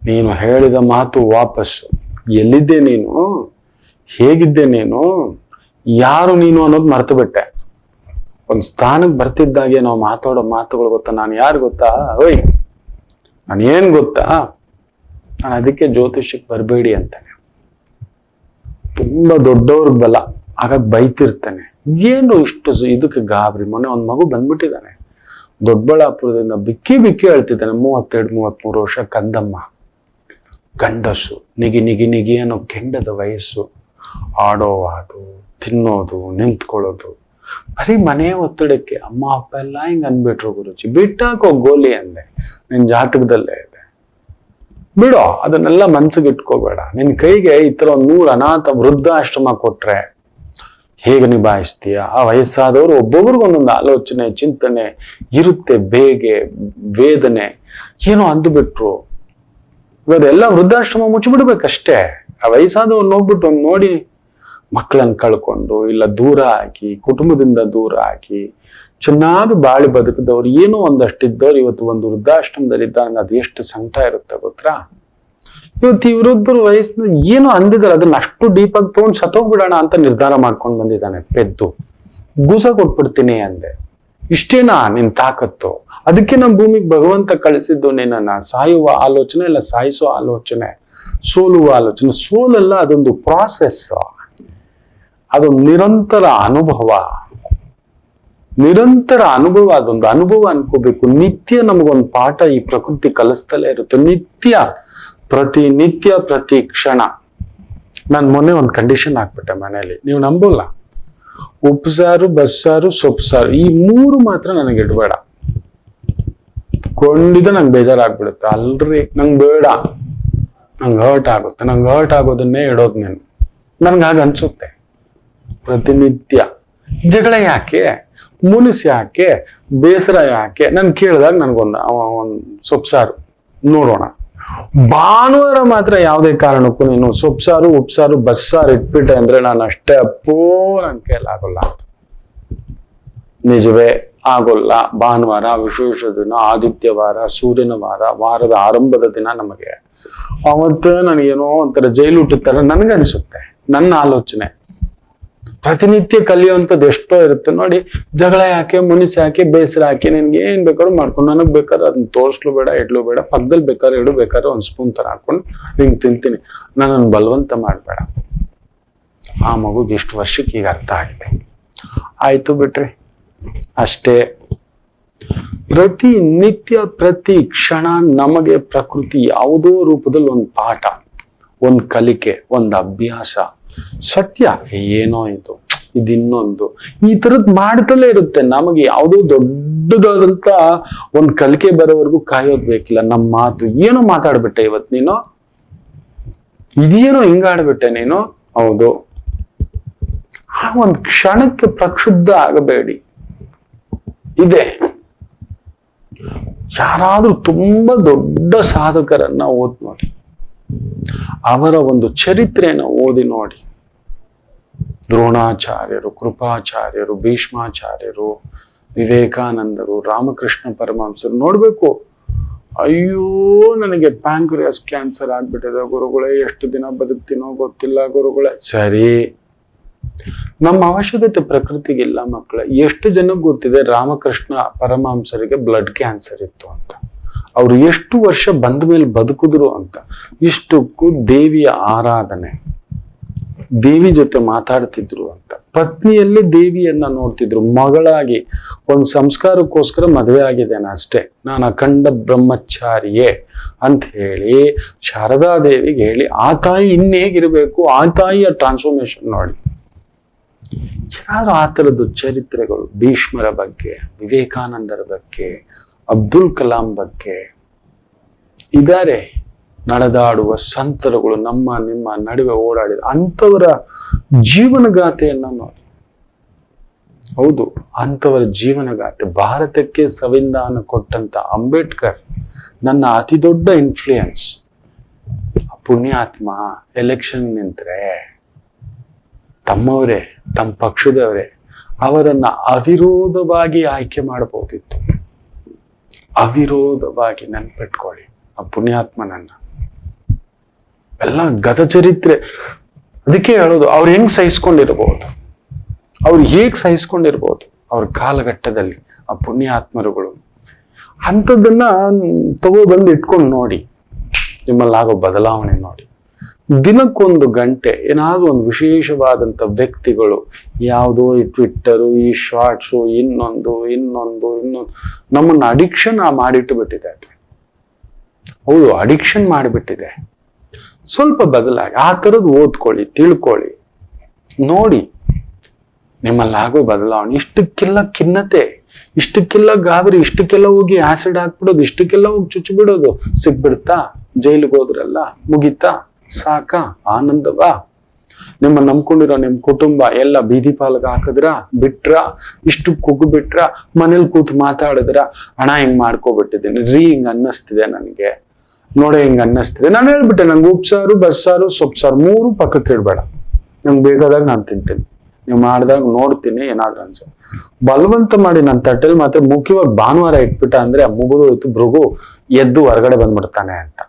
ನೀನು ಹೇಳಿದ ಮಾತು ವಾಪಸ್ಸು. ಎಲ್ಲಿದ್ದೆ ನೀನು, ಹೇಗಿದ್ದೆ ನೀನು, ಯಾರು ನೀನು ಅನ್ನೋದು ಮರ್ತು ಬಿಟ್ಟೆ. ಒಂದ್ ಸ್ಥಾನಕ್ಕೆ ಬರ್ತಿದ್ದಾಗೆ ನಾವು ಮಾತಾಡೋ ಮಾತುಗಳು ಗೊತ್ತಾ? ನಾನು ಯಾರು ಗೊತ್ತಾ? ಓಯ್, ನಾನು ಏನ್ ಗೊತ್ತಾ? ನಾನು ಅದಕ್ಕೆ ಜ್ಯೋತಿಷಕ್ಕೆ ಬರಬೇಡಿ ಅಂತಾನೆ. ತುಂಬಾ ದೊಡ್ಡವ್ರ ಬಲ, ಆಗ ಬೈತಿರ್ತಾನೆ. ಏನು ಇಷ್ಟು ಇದಕ್ಕೆ ಗಾಬರಿ? ಮೊನ್ನೆ ಒಂದ್ ಮಗು ಬಂದ್ಬಿಟ್ಟಿದ್ದಾನೆ ದೊಡ್ಡಬಳ್ಳಾಪುರದಿಂದ, ಬಿಕ್ಕಿ ಬಿಕ್ಕಿ ಹೇಳ್ತಿದ್ದಾನೆ. 32-33 ವರ್ಷ, ಕಂದಮ್ಮ, ಗಂಡಸು, ನಿಗಿ ನಿಗಿ ನಿಗಿ ಅನ್ನೋ ಕೆಂಡದ ವಯಸ್ಸು, ಆಡೋದು, ತಿನ್ನೋದು, ನಿಂತ್ಕೊಳ್ಳೋದು, ಬರೀ ಮನೆ ಒತ್ತಡಕ್ಕೆ. ಅಮ್ಮ ಅಪ್ಪ ಎಲ್ಲ ಹಿಂಗ್ ಅಂದ್ಬಿಟ್ರು ಗುರುಜಿ. ಬಿಟ್ಟಾಕೋ ಗೋಲಿ ಅಂದೆ, ನಿನ್ ಜಾತಕದಲ್ಲೇ ಇದೆ, ಬಿಡೋ, ಅದನ್ನೆಲ್ಲ ಮನ್ಸಿಗೆ ಇಟ್ಕೋಬೇಡ. ನಿನ್ ಕೈಗೆ ಈ ತರ 100 ಅನಾಥ ವೃದ್ಧಾಶ್ರಮ ಕೊಟ್ರೆ ಹೇಗೆ ನಿಭಾಯಿಸ್ತೀಯ? ಆ ವಯಸ್ಸಾದವರು ಒಬ್ಬೊಬ್ರಿಗೊಂದೊಂದು ಆಲೋಚನೆ, ಚಿಂತನೆ ಇರುತ್ತೆ, ಬೇಗೆ, ವೇದನೆ, ಏನೋ ಅಂದ್ಬಿಟ್ರು. ಇವರೆಲ್ಲ ವೃದ್ಧಾಶ್ರಮ ಮುಚ್ಚಿಬಿಡ್ಬೇಕಷ್ಟೇ. ಆ ವಯಸ್ಸಾದವ್ರು ನೋಡ್ಬಿಟ್ಟು ನೋಡಿ, ಮಕ್ಕಳನ್ನ ಕಳ್ಕೊಂಡು, ಇಲ್ಲ ದೂರ ಹಾಕಿ, ಕುಟುಂಬದಿಂದ ದೂರ ಹಾಕಿ, ಚೆನ್ನಾಗಿ ಬಾಳಿ ಬದುಕಿದವ್ರು, ಏನೋ ಒಂದಷ್ಟಿದ್ದವ್ರು ಇವತ್ತು ಒಂದು ವೃದ್ಧಾಶ್ರಮದಲ್ಲಿ ಇದ್ದಾಗ ಅದು ಎಷ್ಟು ಸಂಕಟ ಇರುತ್ತೆ ಗೊತ್ತಾ? ಇವತ್ತು ಈ ವೃದ್ಧರು ವಯಸ್ಸಿನ ಏನೋ ಅಂದಿದ್ದಾರೆ, ಅದನ್ನ ಅಷ್ಟು ಡೀಪ್ ಆಗಿ ತಗೊಂಡು ಸತ್ತೋಗ್ಬಿಡೋಣ ಅಂತ ನಿರ್ಧಾರ ಮಾಡ್ಕೊಂಡು ಬಂದಿದ್ದಾನೆ. ಪೆದ್ದು ಗೂಸ ಕೊಟ್ಬಿಡ್ತೀನಿ ಅಂದೆ. ಇಷ್ಟೇನಾ ನಿನ್ ತಾಕತ್ತು? ಅದಕ್ಕೆ ನಮ್ಮ ಭೂಮಿಗೆ ಭಗವಂತ ಕಳಿಸಿದ್ದು ನಿನ್ನ ಸಾಯುವ ಆಲೋಚನೆ, ಇಲ್ಲ ಸಾಯಿಸೋ ಆಲೋಚನೆ, ಸೋಲುವ ಆಲೋಚನೆ. ಸೋಲಲ್ಲ, ಅದೊಂದು ಪ್ರಾಸೆಸ್, ಅದೊಂದು ನಿರಂತರ ಅನುಭವ, ನಿರಂತರ ಅನುಭವ. ಅದೊಂದು ಅನುಭವ ಅನ್ಕೋಬೇಕು. ನಿತ್ಯ ನಮಗೊಂದು ಪಾಠ ಈ ಪ್ರಕೃತಿ ಕಲಿಸ್ತಲೇ ಇರುತ್ತೆ, ನಿತ್ಯ, ಪ್ರತಿನಿತ್ಯ, ಪ್ರತಿ ಕ್ಷಣ. ನಾನು ಮೊನ್ನೆ ಒಂದು ಕಂಡೀಷನ್ ಹಾಕ್ಬಿಟ್ಟೆ ಮನೆಯಲ್ಲಿ, ನೀವು ನಂಬೋಲ್ಲ. ಉಪ್ಸಾರು, ಬಸ್ಸಾರು, ಸೊಪ್ಸಾರು, ಈ 3 ಮಾತ್ರ ನನಗೆ ಇಡಬೇಡ. ಕೊಂಡಿದ ನಂಗೆ ಬೇಜಾರಾಗ್ಬಿಡುತ್ತೆ. ಅಲ್ರಿ, ನಂಗೆ ಬೇಡ, ನಂಗೆ ಹರ್ಟ್ ಆಗುತ್ತೆ. ನಂಗೆ ಹರ್ಟ್ ಆಗೋದನ್ನೇ ಇಡೋದು ನೀನು. ನನ್ಗೆ ಹಾಗೆ ಅನ್ಸುತ್ತೆ. ಪ್ರತಿನಿತ್ಯ ಜಗಳ ಯಾಕೆ, ಮುನಿಸ್ ಯಾಕೆ, ಬೇಸರ ಯಾಕೆ? ನಾನು ಕೇಳಿದಾಗ ನನ್ಗೊಂದು ಸೊಪ್ಸಾರು ನೋಡೋಣ. ಭಾನುವಾರ ಮಾತ್ರ ಯಾವುದೇ ಕಾರಣಕ್ಕೂ ನೀನು ಸೊಪ್ಸಾರು, ಉಪ್ಸಾರು, ಬಸ್ಸಾರು ಇಟ್ಬಿಟ್ಟೆ ಅಂದ್ರೆ ನಾನು ಅಷ್ಟೇ ಅಪ್ಪೋ, ನನ್ನ ಕೈಲಾಗಲ್ಲ. ನಿಜವೇ ಆಗೋಲ್ಲ. ಭಾನುವಾರ ವಿಶೇಷ ದಿನ, ಆದಿತ್ಯವಾರ, ಸೂರ್ಯನ ವಾರ, ವಾರದ ಆರಂಭದ ದಿನ ನಮಗೆ. ಅವತ್ತು ನನಗೇನೋ ಒಂಥರ ಜೈಲೂಟದ ತರ ನನಗನ್ಸುತ್ತೆ, ನನ್ನ ಆಲೋಚನೆ. ಪ್ರತಿನಿತ್ಯ ಕಲಿಯುವಂಥದ್ದು ಎಷ್ಟೋ ಇರುತ್ತೆ ನೋಡಿ. ಜಗಳ ಯಾಕೆ, ಮುನಿಸ್ ಯಾಕೆ, ಬೇಸರ ಯಾಕೆ, ನಿನ್ಗೆ ಏನ್ ಬೇಕಾದ್ರೂ ಮಾಡ್ಕೊಂಡು, ನನಗ್ ಬೇಕಾದ್ರೆ ಅದನ್ನ ತೋರ್ಸ್ಲು ಬೇಡ, ಇಡ್ಲು ಬೇಡ, ಪಕ್ಕದಲ್ಲಿ ಬೇಕಾದ್ರೆ ಇಡು, ಬೇಕಾದ್ರೆ ಒಂದ್ ಸ್ಪೂನ್ ತರ ಹಾಕೊಂಡು ಹಿಂಗ್ ತಿಂತೀನಿ, ನನ್ನನ್ನು ಬಲವಂತ ಮಾಡ್ಬೇಡ. ಆ ಮಗುಗೆ ಎಷ್ಟು ವರ್ಷಕ್ಕೆ ಈಗ ಅರ್ಥ ಆಗಿದೆ. ಆಯ್ತು ಬಿಟ್ರಿ, ಅಷ್ಟೇ. ಪ್ರತಿ ನಿತ್ಯ ಪ್ರತಿ ಕ್ಷಣ ನಮಗೆ ಪ್ರಕೃತಿ ಯಾವುದೋ ರೂಪದಲ್ಲಿ ಒಂದು ಪಾಠ, ಒಂದು ಕಲಿಕೆ, ಒಂದು ಅಭ್ಯಾಸ. ಸತ್ಯ ಏನೋ ಇದಿನ್ನೊಂದು ಈ ತರದ್ ಮಾಡ್ತಲೇ ಇರುತ್ತೆ. ನಮಗೆ ಯಾವುದೋ ದೊಡ್ಡದಾದಂತ ಒಂದು ಕಲಿಕೆ ಬರೋವರೆಗೂ ಕಾಯೋದ್ ಬೇಕಿಲ್ಲ. ನಮ್ಮ ಮಾತು ಏನೋ ಮಾತಾಡ್ಬಿಟ್ಟೆ ಇವತ್ತು ನೀನು, ಇದೇನೋ ಹಿಂಗಾಡ್ಬಿಟ್ಟೆ ನೀನು, ಹೌದು. ಆ ಒಂದು ಕ್ಷಣಕ್ಕೆ ಪ್ರಕ್ಷುಬ್ಧ ಆಗಬೇಡಿ. ಇದೆ ಯಾರಾದ್ರೂ ತುಂಬಾ ದೊಡ್ಡ ಸಾಧಕರನ್ನ ಓದ್ ನೋಡಿ, ಅವರ ಒಂದು ಚರಿತ್ರೆಯನ್ನು ಓದಿ ನೋಡಿ. ದ್ರೋಣಾಚಾರ್ಯರು, ಕೃಪಾಚಾರ್ಯರು, ಭೀಷ್ಮಾಚಾರ್ಯರು, ವಿವೇಕಾನಂದರು, ರಾಮಕೃಷ್ಣ ಪರಮಹಂಸರು ನೋಡ್ಬೇಕು. ಅಯ್ಯೋ ನನಗೆ ಪ್ಯಾಂಕ್ರಿಯಾಸ್ ಕ್ಯಾನ್ಸರ್ ಆಗ್ಬಿಟ್ಟಿದೆ ಗುರುಗಳೇ, ಎಷ್ಟು ದಿನ ಬದುಕ್ತೀನೋ ಗೊತ್ತಿಲ್ಲ ಗುರುಗಳೇ. ಸರಿ, ನಮ್ಮ ಅವಶ್ಯಕತೆ ಪ್ರಕೃತಿಗಿಲ್ಲ ಮಕ್ಕಳೇ. ಎಷ್ಟು ಜನಕ್ಕೆ ಗೊತ್ತಿದೆ ರಾಮಕೃಷ್ಣ ಪರಮಹಂಸರಿಗೆ ಬ್ಲಡ್ ಕ್ಯಾನ್ಸರ್ ಇತ್ತು ಅಂತ, ಅವ್ರು ಎಷ್ಟು ವರ್ಷ ಬಂದ ಮೇಲೆ ಬದುಕಿದ್ರು ಅಂತ. ಇಷ್ಟಕ್ಕೂ ದೇವಿಯ ಆರಾಧನೆ, ದೇವಿ ಜೊತೆ ಮಾತಾಡ್ತಿದ್ರು ಅಂತ, ಪತ್ನಿಯಲ್ಲಿ ದೇವಿಯನ್ನ ನೋಡ್ತಿದ್ರು. ಮಗಳಾಗಿ ಒಂದು ಸಂಸ್ಕಾರಕ್ಕೋಸ್ಕರ ಮದುವೆ ಆಗಿದ್ದೇನೆ ಅಷ್ಟೇ, ನಾನು ಅಖಂಡ ಬ್ರಹ್ಮಚಾರಿಯೇ ಅಂತ ಹೇಳಿ ಶಾರದಾದೇವಿಗೆ ಹೇಳಿ, ಆ ತಾಯಿ ಇನ್ನೇಗಿರ್ಬೇಕು, ಆ ತಾಯಿಯ ಟ್ರಾನ್ಸ್ಫಾರ್ಮೇಶನ್ ನೋಡಿ. ಯಾರು ಆ ಥರದ್ದು ಚರಿತ್ರೆಗಳು, ಭೀಷ್ಮರ ಬಗ್ಗೆ, ವಿವೇಕಾನಂದರ ಬಗ್ಗೆ, ಅಬ್ದುಲ್ ಕಲಾಂ ಬಗ್ಗೆ ಇದ್ದಾರೆ. ನಡೆದಾಡುವ ಸಂತರುಗಳು ನಮ್ಮ ನಿಮ್ಮ ನಡುವೆ ಓಡಾಡಿದ ಅಂಥವರ ಜೀವನಗಾಥೆಯನ್ನ ನೋಡಿ. ಹೌದು, ಅಂಥವರ ಜೀವನಗಾಥೆ. ಭಾರತಕ್ಕೆ ಸಂವಿಧಾನ ಕೊಟ್ಟಂತ ಅಂಬೇಡ್ಕರ್ ನನ್ನ ಅತಿ ದೊಡ್ಡ ಇನ್ಫ್ಲೂಯೆನ್ಸ್. ಪುಣ್ಯಾತ್ಮ ಎಲೆಕ್ಷನ್ ನಿಂತ್ರೆ ತಮ್ಮವರೇ, ತಮ್ಮ ಪಕ್ಷದವರೇ ಅವರನ್ನ ಅವಿರೋಧವಾಗಿ ಆಯ್ಕೆ ಮಾಡಬಹುದಿತ್ತು. ಅವಿರೋಧವಾಗಿ ನೆನ್ಪಿಟ್ಕೊಳ್ಳಿ ಆ ಪುಣ್ಯಾತ್ಮನನ್ನ. ಎಲ್ಲ ಗತ ಚರಿತ್ರೆ. ಅದಕ್ಕೆ ಹೇಳೋದು, ಅವ್ರು ಹೆಂಗ್ ಸಹಿಸ್ಕೊಂಡಿರ್ಬೋದು, ಅವ್ರು ಹೇಗ್ ಸಹಿಸ್ಕೊಂಡಿರ್ಬೋದು ಅವ್ರ ಕಾಲಘಟ್ಟದಲ್ಲಿ ಆ ಪುಣ್ಯಾತ್ಮರುಗಳು. ಅಂಥದ್ದನ್ನ ತಗೊಬಂದು ಇಟ್ಕೊಂಡು ನೋಡಿ, ನಿಮ್ಮಲ್ಲಾಗೋ ಬದಲಾವಣೆ ನೋಡಿ. ದಿನಕ್ಕೊಂದು ಗಂಟೆ ಏನಾದ್ರೂ ಒಂದು ವಿಶೇಷವಾದಂಥ ವ್ಯಕ್ತಿಗಳು, ಯಾವುದೋ ಈ ಟ್ವಿಟ್ಟರು, ಈ ಶಾರ್ಟ್ಸು, ಇನ್ನೊಂದು ನಮ್ಮನ್ನ ಅಡಿಕ್ಷನ್ ಮಾಡಿಟ್ಟು ಬಿಟ್ಟಿದೆ. ಹೌದು, ಅಡಿಕ್ಷನ್ ಮಾಡಿಬಿಟ್ಟಿದೆ. ಸ್ವಲ್ಪ ಬದಲಾಗಿ ಆ ಥರದ್ದು ಓದ್ಕೊಳ್ಳಿ, ತಿಳ್ಕೊಳ್ಳಿ, ನೋಡಿ, ನಿಮ್ಮಲ್ಲಾಗೋ ಬದಲಾವಣೆ. ಇಷ್ಟಕ್ಕೆಲ್ಲ ಖಿನ್ನತೆ, ಇಷ್ಟಕ್ಕೆಲ್ಲ ಗಾಬರಿ, ಇಷ್ಟಕ್ಕೆಲ್ಲ ಹೋಗಿ ಆಸಿಡ್ ಹಾಕ್ಬಿಡೋದು, ಇಷ್ಟಕ್ಕೆಲ್ಲ ಹೋಗಿ ಚುಚ್ಚಿಬಿಡೋದು, ಸಿಗ್ಬಿಡ್ತಾ? ಜೈಲಿಗೆ ಹೋದ್ರಲ್ಲ, ಮುಗಿತಾ? ಸಾಕ? ಆನಂದವಾ? ನಿಮ್ಮ ನಂಬ್ಕೊಂಡಿರೋ ನಿಮ್ ಕುಟುಂಬ ಎಲ್ಲ ಬೀದಿ ಪಾಲಕ ಹಾಕಿದ್ರ, ಬಿಟ್ರ? ಇಷ್ಟು ಕುಗ್ಗು ಬಿಟ್ರ? ಮನೇಲಿ ಕೂತು ಮಾತಾಡಿದ್ರ, ಹಣ ಹಿಂಗ್ ಮಾಡ್ಕೊಬಿಟ್ಟಿದ್ದೀನಿ ರೀ, ಹಿಂಗ್ ಅನ್ನಿಸ್ತಿದೆ ನನಗೆ, ನೋಡೆ ಹಿಂಗ್ ಅನ್ನಿಸ್ತಿದೆ. ನಾನು ಹೇಳ್ಬಿಟ್ಟೆ, ನಂಗೆ ಉಪ್ಸಾರು, ಬಸ್ಸಾರು, ಸೊಪ್ಪು ಸಾರು 3 ಪಕ್ಕಕ್ಕೆ ಇಡ್ಬೇಡ, ನಂಗೆ ಬೇಕಾದಾಗ ನಾನು ತಿಂತೀನಿ, ನೀವು ಮಾಡಿದಾಗ ನೋಡ್ತೀನಿ ಏನಾದ್ರು ಅನ್ಸ. ಬಲವಂತ ಮಾಡಿ ನನ್ನ ತಟ್ಟೆಲ್ ಮಾತ್ರ ಮುಖ್ಯವಾಗಿ ಭಾನುವಾರ ಇಟ್ಬಿಟ್ಟ ಅಂದ್ರೆ ಮುಗಿದೋಯ್ತು, ಭೃಗು ಎದ್ದು ಹೊರಗಡೆ ಬಂದ್ಬಿಡ್ತಾನೆ ಅಂತ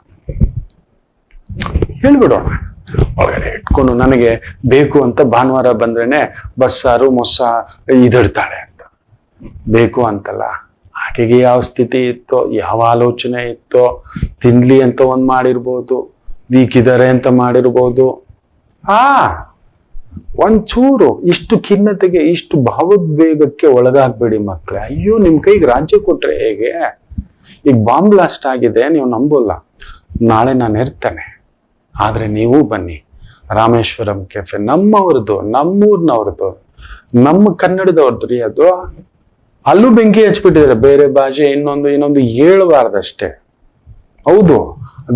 ಹೇಳ್ಬಿಡೋಣ. ಒಳಗಡೆ ಇಟ್ಕೊಂಡು ನನಗೆ ಬೇಕು ಅಂತ ಭಾನುವಾರ ಬಂದ್ರೇನೆ ಬಸ್ಸಾರು ಮೊಸ ಇದಿಡ್ತಾಳೆ ಅಂತ. ಬೇಕು ಅಂತಲ್ಲ, ಆಕೆಗೆ ಯಾವ ಸ್ಥಿತಿ ಇತ್ತೋ, ಯಾವ ಆಲೋಚನೆ ಇತ್ತೋ, ತಿನ್ಲಿ ಅಂತ ಒಂದ್ ಮಾಡಿರ್ಬೋದು, ವೀಕ್ ಇದಾರೆ ಅಂತ ಮಾಡಿರ್ಬೋದು. ಒಂಚೂರು ಇಷ್ಟು ಖಿನ್ನತೆಗೆ, ಇಷ್ಟು ಭಾವೋದ್ವೇಗಕ್ಕೆ ಒಳಗಾಗ್ಬೇಡಿ ಮಕ್ಕಳೇ. ಅಯ್ಯೋ, ನಿಮ್ ಕೈಗೆ ರಾಜ್ಯ ಕೊಟ್ರೆ ಹೇಗೆ? ಈಗ ಬಾಂಬ್ ಬ್ಲಾಸ್ಟ್ ಆಗಿದೆ, ನೀವು ನಂಬೋಲ್ಲ. ನಾಳೆ ನಾನು ಇರ್ತೇನೆ, ಆದ್ರೆ ನೀವು ಬನ್ನಿ. ರಾಮೇಶ್ವರಂ ಕೆಫೆ ನಮ್ಮವ್ರದ್ದು, ನಮ್ಮೂರ್ನವ್ರದ್ದು, ನಮ್ಮ ಕನ್ನಡದವ್ರದ್ದು ರೀ ಅದು. ಅಲ್ಲೂ ಬೆಂಕಿ ಹಚ್ಬಿಟ್ಟಿದ್ದಾರೆ, ಬೇರೆ ಭಾಷೆ ಇನ್ನೊಂದು ಹೇಳಬಾರ್ದಷ್ಟೇ. ಹೌದು,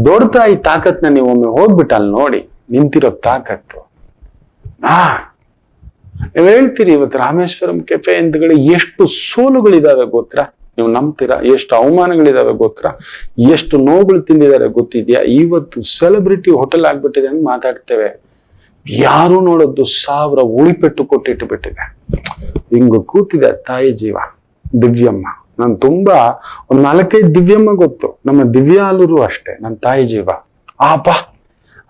ದೊಡ್ಡ ತಾಯಿ ತಾಕತ್ನ ನೀವು ಒಮ್ಮೆ ಹೋಗ್ಬಿಟ್ಟು ಅಲ್ಲಿ ನೋಡಿ, ನಿಂತಿರೋ ತಾಕತ್ತು. ನೀವ್ ಹೇಳ್ತೀರಿ, ಇವತ್ತು ರಾಮೇಶ್ವರಂ ಕೆಫೆ ಹಿಂದ್ಗಡೆ ಎಷ್ಟು ಸೋಲುಗಳಿದಾವೆ ಗೊತ್ತಾ? ನೀವು ನಂಬ್ತೀರಾ? ಎಷ್ಟು ಅವಮಾನಗಳಿದಾವೆ ಗೊತ್ತಾ? ಎಷ್ಟು ನೋವುಗಳು ತಿಂದಿದ್ದಾರೆ ಗೊತ್ತಿದ್ಯಾ? ಇವತ್ತು ಸೆಲೆಬ್ರಿಟಿ ಹೋಟೆಲ್ ಆಗ್ಬಿಟ್ಟಿದೆ ಅಂತ ಮಾತಾಡ್ತೇವೆ. ಯಾರು ನೋಡೋದು 1000 ಉಳಿಪೆಟ್ಟು ಕೊಟ್ಟಿಟ್ಟು ಬಿಟ್ಟಿದೆ. ಹಿಂಗ ಕೂತಿದೆ ತಾಯಿ ಜೀವ ದಿವ್ಯಮ್ಮ. ನಾನು ತುಂಬಾ ಒಂದ್ 4-5 ದಿವ್ಯಮ್ಮ ಗೊತ್ತು. ನಮ್ಮ ದಿವ್ಯಾಲೂರು ಅಷ್ಟೇ ನನ್ನ ತಾಯಿ ಜೀವ.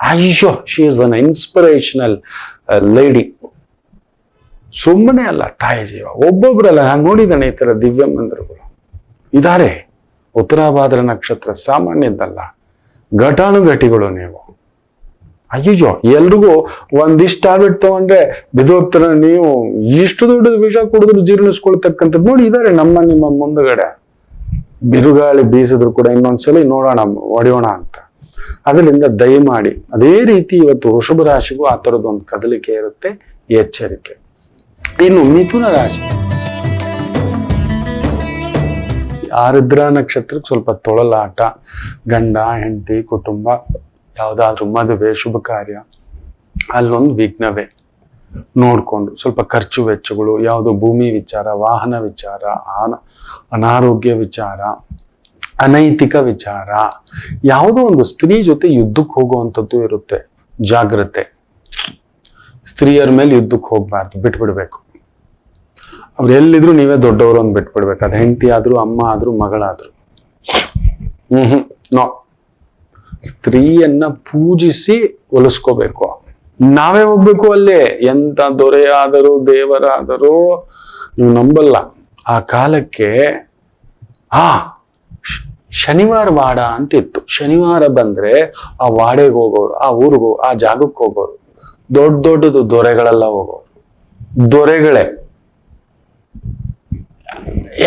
ಅಯ್ಯೋ, she is an inspirational lady. ಸುಮ್ಮನೆ ಅಲ್ಲ ತಾಯಿ ಜೀವ. ಒಬ್ಬೊಬ್ರಲ್ಲ, ನಾನು ನೋಡಿದ್ದೇನೆ ಈ ತರ ದಿವ್ಯ ಮಂದಿರಗಳು ಇದಾರೆ. ಉತ್ತರಾಭಾದ್ರ ನಕ್ಷತ್ರ ಸಾಮಾನ್ಯದ್ದಲ್ಲ, ಘಟಾನುಘಟಿಗಳು ನೀವು. ಅಯ್ಯೋ, ಎಲ್ರಿಗೂ ಒಂದಿಷ್ಟು ಟ್ಯಾಬ್ಲೆಟ್ ತಗೊಂಡ್ರೆ ಬಿದೋಗ್ತಾರ. ನೀವು ಇಷ್ಟು ದೊಡ್ಡ ವಿಷ ಕುಡಿದ್ರು ಜೀರ್ಣಿಸ್ಕೊಳ್ತಕ್ಕಂಥದ್ದು ನೋಡಿ ಇದಾರೆ ನಿಮ್ಮ ಮುಂದಗಡೆ. ಬಿರುಗಾಳಿ ಬೀಸಿದ್ರು ಕೂಡ ಇನ್ನೊಂದ್ಸಲಿ ನೋಡೋಣ, ಹೊಡೆಯೋಣ ಅಂತ. ಅದರಿಂದ ದಯಮಾಡಿ ಅದೇ ರೀತಿ ಇವತ್ತು ವೃಷಭ ರಾಶಿಗೂ ಆ ಥರದ್ದೊಂದು ಕದಲಿಕೆ ಇರುತ್ತೆ, ಎಚ್ಚರಿಕೆ. ಇನ್ನು ಮಿಥುನ ರಾಶಿ, ಆರುದ್ರ ನಕ್ಷತ್ರಕ್ಕೆ ಸ್ವಲ್ಪ ತೊಳಲಾಟ, ಗಂಡ ಹೆಂಡತಿ ಕುಟುಂಬ, ಯಾವುದಾದ್ರೂ ಮದುವೆ ಶುಭ ಕಾರ್ಯ, ಅಲ್ಲೊಂದು ವಿಘ್ನವೇ. ನೋಡ್ಕೊಂಡು ಸ್ವಲ್ಪ ಖರ್ಚು ವೆಚ್ಚಗಳು, ಯಾವುದೋ ಭೂಮಿ ವಿಚಾರ, ವಾಹನ ವಿಚಾರ, ಅನಾರೋಗ್ಯ ವಿಚಾರ, ಅನೈತಿಕ ವಿಚಾರ, ಯಾವುದೋ ಒಂದು ಸ್ತ್ರೀ ಜೊತೆ ಯುದ್ಧಕ್ಕೆ ಹೋಗುವಂಥದ್ದು ಇರುತ್ತೆ. ಜಾಗ್ರತೆ. ಸ್ತ್ರೀಯರ ಮೇಲೆ ಯುದ್ಧಕ್ಕೆ ಹೋಗ್ಬಾರ್ದು, ಬಿಟ್ಬಿಡ್ಬೇಕು. ಅವ್ರು ಎಲ್ಲಿದ್ರು ನೀವೇ ದೊಡ್ಡವರು ಅಂತ ಬಿಟ್ಬಿಡ್ಬೇಕು. ಅದು ಹೆಂಡತಿ ಆದ್ರೂ, ಅಮ್ಮ ಆದ್ರೂ, ಮಗಳಾದ್ರು. ನೋ. ಸ್ತ್ರೀಯನ್ನ ಪೂಜಿಸಿ ಒಲಿಸ್ಕೋಬೇಕು. ನಾವೇ ಹೋಗ್ಬೇಕು ಅಲ್ಲೇ. ಎಂತ ದೊರೆಯಾದರೂ ದೇವರಾದರೂ ನೀವು ನಂಬಲ್ಲ. ಆ ಕಾಲಕ್ಕೆ ಶನಿವಾರ ವಾಡ ಅಂತ ಇತ್ತು. ಶನಿವಾರ ಬಂದ್ರೆ ಆ ವಾಡೆಗೆ ಹೋಗೋರು, ಆ ಊರಿಗೂ ಆ ಜಾಗಕ್ಕೆ ಹೋಗೋರು, ದೊಡ್ಡದು ದೊರೆಗಳೆಲ್ಲ ಹೋಗೋರು. ದೊರೆಗಳೇ.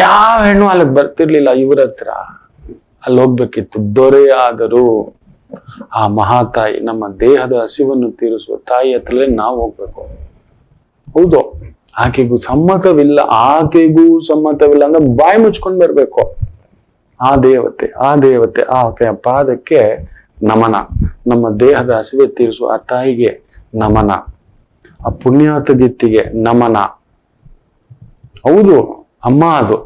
ಯಾವ ಹೆಣ್ಣು ಅಲ್ಲಿಗೆ ಬರ್ತಿರ್ಲಿಲ್ಲ. ಇವ್ರ ಹತ್ರ ಅಲ್ಲಿ ಹೋಗ್ಬೇಕಿತ್ತು. ದೊರೆಯಾದರೂ ಆ ಮಹಾತಾಯಿ, ನಮ್ಮ ದೇಹದ ಹಸಿವನ್ನು ತೀರಿಸುವ ತಾಯಿ ಹತ್ರಲೇ ನಾವು ಹೋಗ್ಬೇಕು. ಹೌದು, ಆಕೆಗೂ ಸಮ್ಮತವಿಲ್ಲ ಅಂದ್ರೆ ಬಾಯಿ ಮುಚ್ಕೊಂಡ್ ಬರ್ಬೇಕು. ಆ ದೇವತೆ ಆಕೆಯ ಪಾದಕ್ಕೆ ನಮನ. ನಮ್ಮ ದೇಹದ ಹಸಿವೆ ತೀರಿಸುವ ಆ ತಾಯಿಗೆ ನಮನ. ಆ ಪುಣ್ಯಾತ ಗಿತ್ತಿಗೆ ನಮನ. ಹೌದು, ಅಮ್ಮ. ಅದು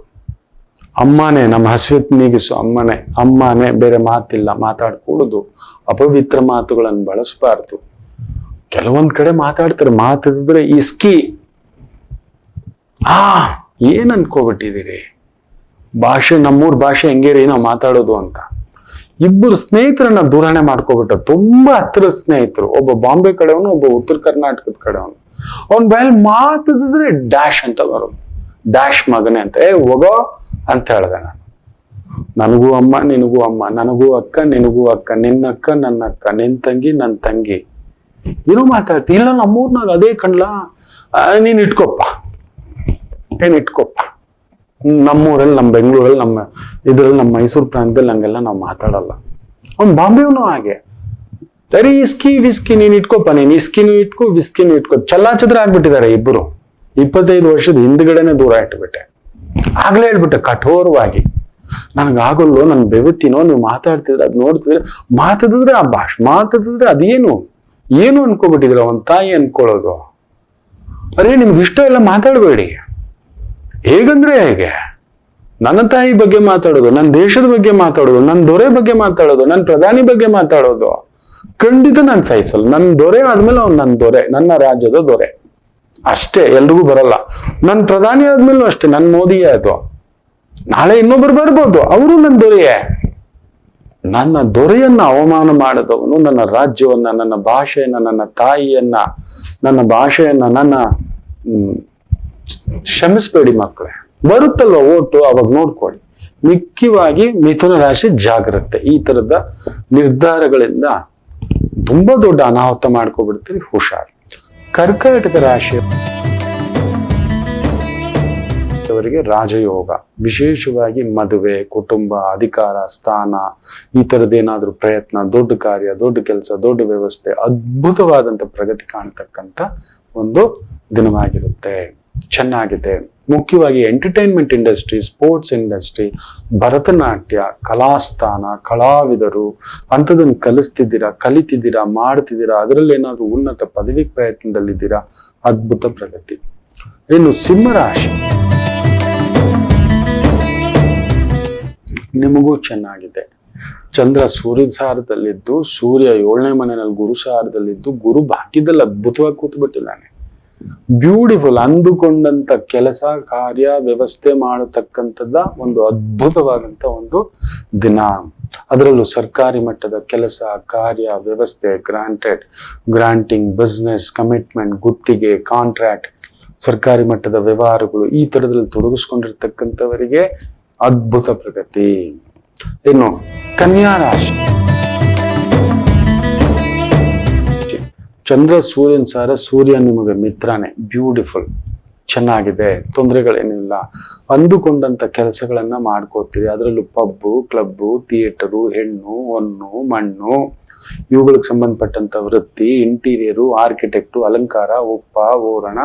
ಅಮ್ಮನೇ, ನಮ್ಮ ಹಸಿವೆ ನೀಗಿಸು ಅಮ್ಮನೇ. ಬೇರೆ ಮಾತಿಲ್ಲ. ಮಾತಾಡ್ಕೂಡುದು. ಅಪವಿತ್ರ ಮಾತುಗಳನ್ನು ಬಳಸಬಾರ್ದು. ಕೆಲವೊಂದ್ ಕಡೆ ಮಾತಾಡ್ತಾರೆ, ಮಾತಾಡಿದ್ರೆ ಇಸ್ಕಿ. ಏನ್ ಅನ್ಕೋಬಿಟ್ಟಿದ್ದೀರಿ? ಭಾಷೆ, ನಮ್ಮೂರ್ ಭಾಷೆ ಹೆಂಗೇರಿ ನಾವು ಮಾತಾಡೋದು ಅಂತ. ಇಬ್ಬರು ಸ್ನೇಹಿತರನ್ನ ದೂರನೆ ಮಾಡ್ಕೋಬಿಟ್ರು. ತುಂಬಾ ಹತ್ತಿರದ ಸ್ನೇಹಿತರು. ಒಬ್ಬ ಬಾಂಬೆ ಕಡೆಯವನು, ಒಬ್ಬ ಉತ್ತರ ಕರ್ನಾಟಕದ ಕಡೆಯವನು. ಅವನ್ ಬಾಯಲ್ಲಿ ಮಾತಾಡಿದ್ರೆ ಡ್ಯಾಶ್ ಅಂತ ಬರೋದು. ಡ್ಯಾಶ್ ಮಗನೆ ಅಂತ. ಹೋಗೋ ಅಂತ ಹೇಳ್ದೆ ನಾನು. ನನಗೂ ಅಮ್ಮ, ನಿನಗೂ ಅಮ್ಮ, ನನಗೂ ಅಕ್ಕ, ನಿನಗೂ ಅಕ್ಕ, ನಿನ್ನ ಅಕ್ಕ, ನನ್ನ ಅಕ್ಕ, ನಿನ್ ತಂಗಿ, ನನ್ನ ತಂಗಿ. ಏನೋ ಮಾತಾಡ್ತಿ. ಇಲ್ಲ, ನಮ್ಮೂರ್ನಾಗ ಅದೇ ಕಣ್ಲ. ನೀನ್ ಇಟ್ಕೊಪ್ಪ. ನಮ್ಮೂರಲ್ಲಿ, ನಮ್ಮ ಬೆಂಗಳೂರಲ್ಲಿ, ನಮ್ಮ ಇದ್ರಲ್ಲಿ, ನಮ್ಮ ಮೈಸೂರು ಪ್ರಾಂತದಲ್ಲಿ ಹಂಗೆಲ್ಲ ನಾವು ಮಾತಾಡಲ್ಲ. ಅವ್ನು ಬಾಂಬೆವನು ಹಾಗೆ. ಸರಿ, ಇಸ್ಕಿ ವಿಸ್ಕಿ ನೀನ್ ಇಟ್ಕೊಪ್ಪ. ನೀನ್ ಇಸ್ಕಿನೂ ಇಟ್ಕೊ, ವಿಸ್ಕಿನೂ ಇಟ್ಕೊ. ಚಲ್ಲಾಚದ್ರ ಆಗ್ಬಿಟ್ಟಿದ್ದಾರೆ ಇಬ್ಬರು. 25 ವರ್ಷದ ಹಿಂದ್ಗಡೆನೆ ದೂರ ಇಟ್ಬಿಟ್ಟೆ. ಆಗ್ಲೇ ಹೇಳ್ಬಿಟ್ಟೆ ಕಠೋರವಾಗಿ, ನನ್ಗಾಗಲ್ಲೋ, ನನ್ ಬೆವತಿನೋ, ನೀವು ಮಾತಾಡ್ತಿದ್ರೆ ಅದ್ ನೋಡ್ತಿದ್ರೆ, ಮಾತಾಡಿದ್ರೆ ಆ ಭಾಷೆ ಮಾತಾಡಿದ್ರೆ ಅದೇನು ಅನ್ಕೋಬಿಟ್ಟಿದ್ರ. ಒಂದ್ ತಾಯಿ ಅನ್ಕೊಳ್ಳೋದು. ಅರೇ, ನಿಮ್ಗೆ ಇಷ್ಟ ಎಲ್ಲ ಮಾತಾಡ್ಬೇಡಿ. ಹೇಗಂದ್ರೆ ಹೇಗೆ? ನನ್ನ ತಾಯಿ ಬಗ್ಗೆ ಮಾತಾಡೋದು, ನನ್ನ ದೇಶದ ಬಗ್ಗೆ ಮಾತಾಡೋದು, ನನ್ನ ದೊರೆ ಬಗ್ಗೆ ಮಾತಾಡೋದು, ನನ್ನ ಪ್ರಧಾನಿ ಬಗ್ಗೆ ಮಾತಾಡೋದು, ಖಂಡಿತ ನಾನು ಸಹಿಸಲ್ಲ. ನನ್ನ ದೊರೆ ಆದ್ಮೇಲೆ ಅವ್ನು ನನ್ನ ದೊರೆ, ನನ್ನ ರಾಜ್ಯದ ದೊರೆ ಅಷ್ಟೇ. ಎಲ್ರಿಗೂ ಬರಲ್ಲ. ನನ್ನ ಪ್ರಧಾನಿ ಆದ್ಮೇಲೂ ಅಷ್ಟೇ, ನನ್ನ ಮೋದಿಯೇ ಅದು. ನಾಳೆ ಇನ್ನೊಬ್ರು ಬರ್ಬೋದು, ಅವರು ನನ್ನ ದೊರೆಯೇ. ನನ್ನ ದೊರೆಯನ್ನ ಅವಮಾನ ಮಾಡಿದವನು, ನನ್ನ ರಾಜ್ಯವನ್ನ, ನನ್ನ ಭಾಷೆಯನ್ನ, ನನ್ನ ತಾಯಿಯನ್ನ, ನನ್ನ ಭಾಷೆಯನ್ನ ಕ್ಷಮಿಸ್ಬೇಡಿ ಮಕ್ಕಳೇ. ಬರುತ್ತಲ್ವ ಓಟು, ಅವಾಗ ನೋಡ್ಕೊಳ್ಳಿ. ಮುಖ್ಯವಾಗಿ ಮಿಥುನ ರಾಶಿ ಜಾಗ್ರತೆ. ಈ ತರದ ನಿರ್ಧಾರಗಳಿಂದ ತುಂಬಾ ದೊಡ್ಡ ಅನಾಹುತ ಮಾಡ್ಕೊಬಿಡ್ತೀರಿ, ಹುಷಾರ್. ಕರ್ಕಾಟಕ ರಾಶಿಯವರಿಗೆ ರಾಜಯೋಗ, ವಿಶೇಷವಾಗಿ ಮದುವೆ, ಕುಟುಂಬ, ಅಧಿಕಾರ, ಸ್ಥಾನ, ಈ ತರದ್ದೇನಾದ್ರೂ ಪ್ರಯತ್ನ, ದೊಡ್ಡ ಕಾರ್ಯ, ದೊಡ್ಡ ಕೆಲಸ, ದೊಡ್ಡ ವ್ಯವಸ್ಥೆ, ಅದ್ಭುತವಾದಂತ ಪ್ರಗತಿ ಕಾಣ್ತಕ್ಕಂಥ ಒಂದು ದಿನವಾಗಿರುತ್ತೆ. ಚೆನ್ನಾಗಿದೆ. ಮುಖ್ಯವಾಗಿ entertainment industry, sports industry, Bharatanatyam, ಕಲಾಸ್ಥಾನ, ಕಲಾವಿದರು ಅಂಥದನ್ನು ಕಲಿತಿದ್ದೀರಾ, ಮಾಡ್ತಿದ್ದೀರಾ, ಅದರಲ್ಲಿ ಏನಾದ್ರು ಉನ್ನತ ಪದವಿ ಪ್ರಯತ್ನದಲ್ಲಿದ್ದೀರಾ, ಅದ್ಭುತ ಪ್ರಗತಿ. ಇನ್ನು ಸಿಂಹರಾಶಿ, ನಿಮಗೂ ಚೆನ್ನಾಗಿದೆ. ಚಂದ್ರ ಸೂರ್ಯಸಾರದಲ್ಲಿದ್ದು, ಸೂರ್ಯ 7ನೇ ಮನೆಯಲ್ಲಿ ಗುರುಸಾರದಲ್ಲಿದ್ದು, ಗುರು ಭಾಗ್ಯದಲ್ಲಿ ಅದ್ಭುತವಾಗಿ ಕೂತ್ಬಿಟ್ಟಿದ್ದಾನೆ. ಬ್ಯೂಟಿಫುಲ್. ಅಂದುಕೊಂಡಂತ ಕೆಲಸ, ಕಾರ್ಯ, ವ್ಯವಸ್ಥೆ ಮಾಡತಕ್ಕಂಥದ್ದ ಒಂದು ಅದ್ಭುತವಾದಂತ ಒಂದು ದಿನ. ಅದರಲ್ಲೂ ಸರ್ಕಾರಿ ಮಟ್ಟದ ಕೆಲಸ, ಕಾರ್ಯ, ವ್ಯವಸ್ಥೆ, ಗ್ರಾಂಟಿಂಗ್, ಬಿಸ್ನೆಸ್, ಕಮಿಟ್ಮೆಂಟ್, ಗುತ್ತಿಗೆ, ಕಾಂಟ್ರಾಕ್ಟ್, ಸರ್ಕಾರಿ ಮಟ್ಟದ ವ್ಯವಹಾರಗಳು ಈ ತರದಲ್ಲಿ ತೊಡಗಿಸ್ಕೊಂಡಿರ್ತಕ್ಕಂಥವರಿಗೆ ಅದ್ಭುತ ಪ್ರಗತಿ. ಇನ್ನು ಕನ್ಯಾ ರಾಶಿ, ಚಂದ್ರ ಸೂರ್ಯನ ಸಾರ, ಸೂರ್ಯ ನಿಮಗೆ ಮಿತ್ರನೇ, ಬ್ಯೂಟಿಫುಲ್, ಚೆನ್ನಾಗಿದೆ, ತೊಂದರೆಗಳೇನಿಲ್ಲ. ಅಂದುಕೊಂಡಂತ ಕೆಲಸಗಳನ್ನ ಮಾಡ್ಕೋತೀರಿ. ಅದರಲ್ಲೂ ಪಬ್ಬು, ಕ್ಲಬ್ಬು, ಥಿಯೇಟರು, ಹೆಣ್ಣು, ಹೊನ್ನು, ಮಣ್ಣು, ಇವುಗಳಿಗೆ ಸಂಬಂಧಪಟ್ಟಂತ ವೃತ್ತಿ, ಇಂಟೀರಿಯರು, ಆರ್ಕಿಟೆಕ್ಟು, ಅಲಂಕಾರ, ಉಪ್ಪ, ಓರಣ,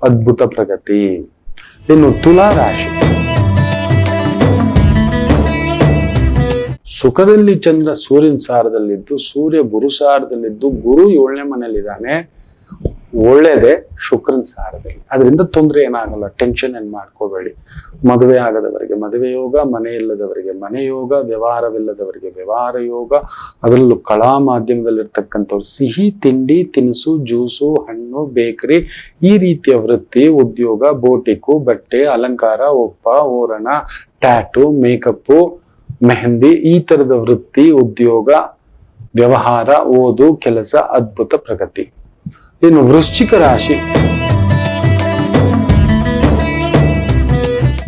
ಅದ್ಭುತ ಪ್ರಗತಿ. ಇನ್ನು ತುಲಾ ರಾಶಿ, ಸುಖದಲ್ಲಿ ಚಂದ್ರ ಸೂರ್ಯನ ಸಾರದಲ್ಲಿದ್ದು, ಸೂರ್ಯ ಗುರು ಸಾರದಲ್ಲಿದ್ದು, ಗುರು 7ನೇ ಮನೇಲಿದ್ದಾನೆ, ಒಳ್ಳೇದೇ ಶುಕ್ರನ ಸಾರದಲ್ಲಿ. ಅದರಿಂದ ತೊಂದರೆ ಏನಾಗಲ್ಲ, ಟೆನ್ಷನ್ ಏನ್ ಮಾಡ್ಕೋಬೇಡಿ. ಮದುವೆ ಆಗದವರಿಗೆ ಮದುವೆ ಯೋಗ, ಮನೆ ಇಲ್ಲದವರಿಗೆ ಮನೆ ಯೋಗ, ವ್ಯವಹಾರವಿಲ್ಲದವರಿಗೆ ವ್ಯವಹಾರ ಯೋಗ. ಅದರಲ್ಲೂ ಕಲಾ ಮಾಧ್ಯಮದಲ್ಲಿರ್ತಕ್ಕಂಥವ್ರು ಸಿಹಿ ತಿಂಡಿ ತಿನಿಸು, ಜ್ಯೂಸು, ಹಣ್ಣು, ಬೇಕರಿ, ಈ ರೀತಿಯ ವೃತ್ತಿ, ಉದ್ಯೋಗ, ಬೋಟಿಕು, ಬಟ್ಟೆ, ಅಲಂಕಾರ, ಒಪ್ಪ, ಓರಣ, ಟ್ಯಾಟು, ಮೇಕಪ್ಪು, ಮೆಹಂದಿ, ಈ ತರದ ವೃತ್ತಿ, ಉದ್ಯೋಗ, ವ್ಯವಹಾರ, ಓದು, ಕೆಲಸ, ಅದ್ಭುತ ಪ್ರಗತಿ. ಇನ್ನು ವೃಶ್ಚಿಕ ರಾಶಿ,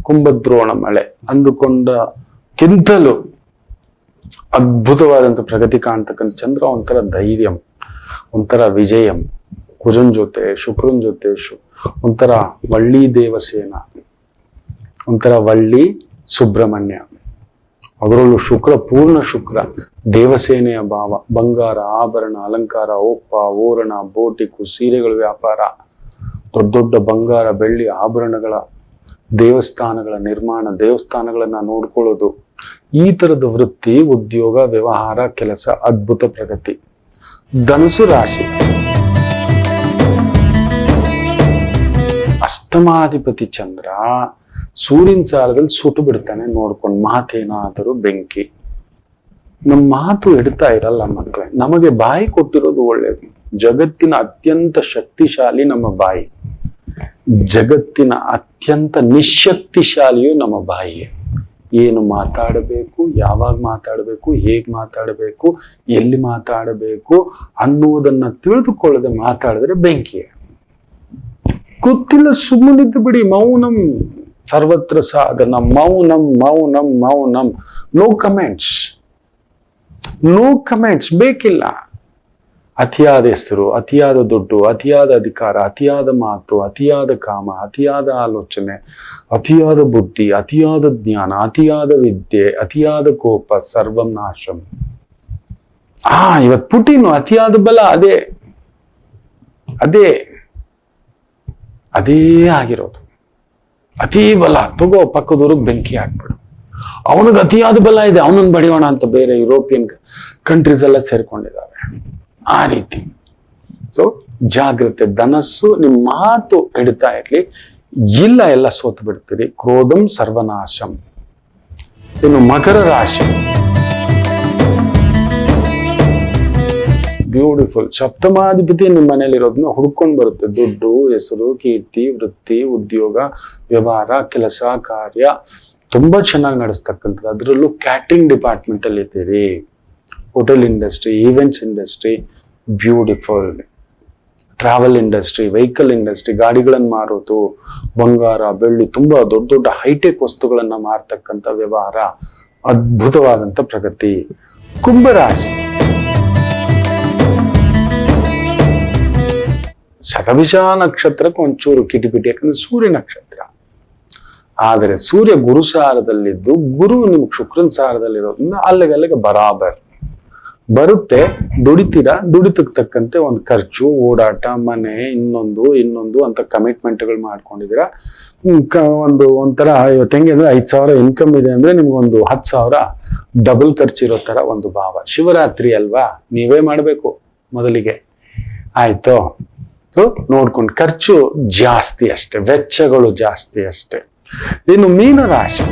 ಕುಂಭದ್ರೋಣ ಮಳೆ, ಅಂದುಕೊಂಡಕ್ಕಿಂತಲೂ ಅದ್ಭುತವಾದಂತ ಪ್ರಗತಿ ಕಾಣ್ತಕ್ಕಂಥ ಚಂದ್ರ ಒಂಥರ ಧೈರ್ಯಂ, ಒಂಥರ ವಿಜಯಂ, ಕುಜನ್ ಜೊತೆ ಶುಕ್ರನ್ ಜೊತೆ ಒಂಥರ ವಳ್ಳಿ ದೇವಸೇನ, ಒಂಥರ ವಳ್ಳಿ ಸುಬ್ರಹ್ಮಣ್ಯ. ಅದರಲ್ಲೂ ಶುಕ್ರ, ಪೂರ್ಣ ಶುಕ್ರ, ದೇವಸೇನೆಯ ಭಾವ, ಬಂಗಾರ, ಆಭರಣ, ಅಲಂಕಾರ, ಒಪ್ಪ, ಓರಣ, ಬೋಟಿಕು, ಸೀರೆಗಳ ವ್ಯಾಪಾರ, ದೊಡ್ಡ ದೊಡ್ಡ ಬಂಗಾರ, ಬೆಳ್ಳಿ ಆಭರಣಗಳ ದೇವಸ್ಥಾನಗಳ ನಿರ್ಮಾಣ, ದೇವಸ್ಥಾನಗಳನ್ನ ನೋಡ್ಕೊಳ್ಳೋದು, ಈ ತರದ ವೃತ್ತಿ, ಉದ್ಯೋಗ, ವ್ಯವಹಾರ, ಕೆಲಸ, ಅದ್ಭುತ ಪ್ರಗತಿ. ಧನುಸು ರಾಶಿ, ಅಷ್ಟಮಾಧಿಪತಿ ಚಂದ್ರ ಸೂರ್ಯನ ಸಾರದಲ್ಲಿ ಸುಟ್ಟು ಬಿಡ್ತಾನೆ, ನೋಡ್ಕೊಂಡು. ಮಾತೇನಾದರೂ ಬೆಂಕಿ. ನಮ್ಮ ಮಾತು ಇಡ್ತಾ ಇರಲ್ಲ ಮಕ್ಕಳೇ. ನಮಗೆ ಬಾಯಿ ಕೊಟ್ಟಿರೋದು ಒಳ್ಳೇದು. ಜಗತ್ತಿನ ಅತ್ಯಂತ ಶಕ್ತಿಶಾಲಿ ನಮ್ಮ ಬಾಯಿ, ಜಗತ್ತಿನ ಅತ್ಯಂತ ನಿಶಕ್ತಿಶಾಲಿಯು ನಮ್ಮ ಬಾಯಿಯೇ. ಏನು ಮಾತಾಡಬೇಕು, ಯಾವಾಗ ಮಾತಾಡಬೇಕು, ಹೇಗ್ ಮಾತಾಡಬೇಕು, ಎಲ್ಲಿ ಮಾತಾಡಬೇಕು ಅನ್ನುವುದನ್ನ ತಿಳಿದುಕೊಳ್ಳದೆ ಮಾತಾಡಿದ್ರೆ ಬೆಂಕಿಯೇ. ಗೊತ್ತಿಲ್ಲ, ಸುಮ್ಮನಿದ್ದು ಬಿಡಿ. ಮೌನಂ ಸರ್ವತ್ರ ಸಾಧನ, ಮೌನಂ ಮೌನಂ ಮೌನಂ. ನೋ ಕಮೆಂಟ್ಸ್, ನೋ ಕಮೆಂಟ್ಸ್, ಬೇಕಿಲ್ಲ. ಅತಿಯಾದ ಹೆಸರು, ಅತಿಯಾದ ದುಡ್ಡು, ಅತಿಯಾದ ಅಧಿಕಾರ, ಅತಿಯಾದ ಮಾತು, ಅತಿಯಾದ ಕಾಮ, ಅತಿಯಾದ ಆಲೋಚನೆ, ಅತಿಯಾದ ಬುದ್ಧಿ, ಅತಿಯಾದ ಜ್ಞಾನ, ಅತಿಯಾದ ವಿದ್ಯೆ, ಅತಿಯಾದ ಕೋಪ, ಸರ್ವಂ ನಾಶಂ. ಇವತ್ತು ಪುಟಿನು ಅತಿಯಾದ ಬಲ, ಅದೇ ಅದೇ ಅದೇ ಆಗಿರೋದು. ಅತಿ ಬಲ, ತಗೋ ಪಕ್ಕದೂರಿಗೆ ಬೆಂಕಿ ಹಾಕ್ಬಿಡು. ಅವನಿಗೆ ಅತಿಯಾದ ಬಲ ಇದೆ, ಅವನನ್ನು ಬಡಿಯೋಣ ಅಂತ ಬೇರೆ ಯುರೋಪಿಯನ್ ಕಂಟ್ರೀಸ್ ಎಲ್ಲ ಸೇರ್ಕೊಂಡಿದ್ದಾವೆ. ಆ ರೀತಿ. ಸೊ ಜಾಗ್ರತೆ. ಧನಸ್ಸು, ನಿಮ್ಮ ಮಾತು ಹಿಡಿತಾ ಇರ್ಲಿ, ಇಲ್ಲ ಎಲ್ಲ ಸೋತು ಬಿಡ್ತೀರಿ. ಕ್ರೋಧಂ ಸರ್ವನಾಶಂ. ಇನ್ನು ಮಕರ ರಾಶಿ, ಬ್ಯೂಟಿಫುಲ್. ಸಪ್ತಮಾಧಿಪತಿ ನಿಮ್ಮ ಮನೇಲಿರೋದನ್ನ ಹುಡ್ಕೊಂಡು ಬರುತ್ತೆ. ದುಡ್ಡು, ಹೆಸರು, ಕೀರ್ತಿ, ವೃತ್ತಿ, ಉದ್ಯೋಗ, ವ್ಯವಹಾರ, ಕೆಲಸ, ಕಾರ್ಯ ತುಂಬಾ ಚೆನ್ನಾಗಿ ನಡೆಸ್ತಕ್ಕಂಥದ್ದು. ಅದರಲ್ಲೂ ಕ್ಯಾಟ್ರಿಂಗ್ ಡಿಪಾರ್ಟ್ಮೆಂಟ್ ಅಲ್ಲಿ ಇದ್ದೀರಿ, hotel industry, events industry, beautiful. Travel industry, vehicle industry, ಗಾಡಿಗಳನ್ನು ಮಾರೋದು, ಬಂಗಾರ, ಬೆಳ್ಳಿ, ತುಂಬಾ ದೊಡ್ಡ ದೊಡ್ಡ ಹೈಟೆಕ್ ವಸ್ತುಗಳನ್ನ ಮಾರ್ತಕ್ಕಂಥ ವ್ಯವಹಾರ, ಅದ್ಭುತವಾದಂತ ಪ್ರಗತಿ. ಕುಂಭರಾಶಿ, ಶತಭಿಷ ನಕ್ಷತ್ರಕ್ಕೆ ಒಂಚೂರು ಕಿಟಿಪಿಟಿ, ಯಾಕಂದ್ರೆ ಸೂರ್ಯ ನಕ್ಷತ್ರ. ಆದರೆ ಸೂರ್ಯ ಗುರು ಸಾರದಲ್ಲಿದ್ದು, ಗುರು ನಿಮ್ಗೆ ಶುಕ್ರನ ಸಾರದಲ್ಲಿರೋದ್ರಿಂದ ಅಲ್ಲಿಗೆ ಬರಾಬರ್ ಬರುತ್ತೆ. ದುಡಿತೀರಾ, ದುಡಿತಕ್ಕೆ ತಕ್ಕಂತೆ ಒಂದು ಖರ್ಚು, ಓಡಾಟ, ಮನೆ, ಇನ್ನೊಂದು ಅಂತ ಕಮಿಟ್ಮೆಂಟ್ಗಳು ಮಾಡ್ಕೊಂಡಿದ್ದೀರಾ. ಒಂಥರ ಇವತ್ತು ಹೆಂಗೆ ಅಂದ್ರೆ 5,000 ಇನ್ಕಮ್ ಇದೆ ಅಂದ್ರೆ ನಿಮ್ಗೊಂದು 10,000 ಡಬಲ್ ಖರ್ಚಿರೋ ತರ ಒಂದು ಭಾವ. ಶಿವರಾತ್ರಿ ಅಲ್ವಾ, ನೀವೇ ಮಾಡ್ಬೇಕು ಮೊದಲಿಗೆ, ಆಯ್ತು. ಸೊ ನೋಡ್ಕೊಂಡು ಖರ್ಚು ಜಾಸ್ತಿ ಅಷ್ಟೇ, ವೆಚ್ಚಗಳು ಜಾಸ್ತಿ ಅಷ್ಟೇ. ಇನ್ನು ಮೀನರಾಶಿ,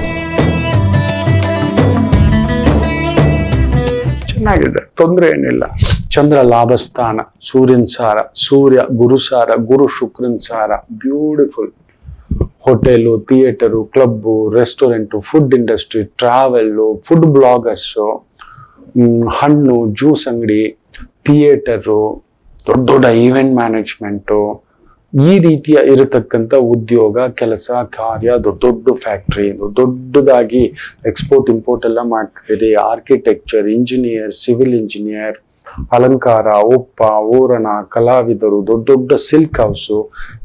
ಚೆನ್ನಾಗಿದೆ, ತೊಂದರೆ ಏನಿಲ್ಲ. ಚಂದ್ರ ಲಾಭಸ್ಥಾನ, ಸೂರ್ಯನ ಸಾರ, ಸೂರ್ಯ ಗುರು ಸಾರ, ಗುರು ಶುಕ್ರನ್ ಸಾರ, beautiful. Hotel, theatre, club, restaurant, food industry, travel, food bloggers, ಹಣ್ಣು, ಜ್ಯೂಸ್ ಅಂಗಡಿ, ಥಿಯೇಟರು, ದೊಡ್ಡ ದೊಡ್ಡ ಈವೆಂಟ್ ಮ್ಯಾನೇಜ್ಮೆಂಟು, ಈ ರೀತಿಯ ಇರತಕ್ಕಂಥ ಉದ್ಯೋಗ, ಕೆಲಸ, ಕಾರ್ಯ, ದೊಡ್ಡ ದೊಡ್ಡ ಫ್ಯಾಕ್ಟ್ರಿ, ದೊಡ್ಡದಾಗಿ ಎಕ್ಸ್ಪೋರ್ಟ್ ಇಂಪೋರ್ಟ್ ಎಲ್ಲ ಮಾಡ್ತಿದ್ದೀರಿ, ಆರ್ಕಿಟೆಕ್ಚರ್, ಇಂಜಿನಿಯರ್, ಸಿವಿಲ್ ಇಂಜಿನಿಯರ್, ಅಲಂಕಾರ, ಒಪ್ಪ, ಓರಣ, ಕಲಾವಿದರು, ದೊಡ್ಡ ದೊಡ್ಡ ಸಿಲ್ಕ್ ಹೌಸು,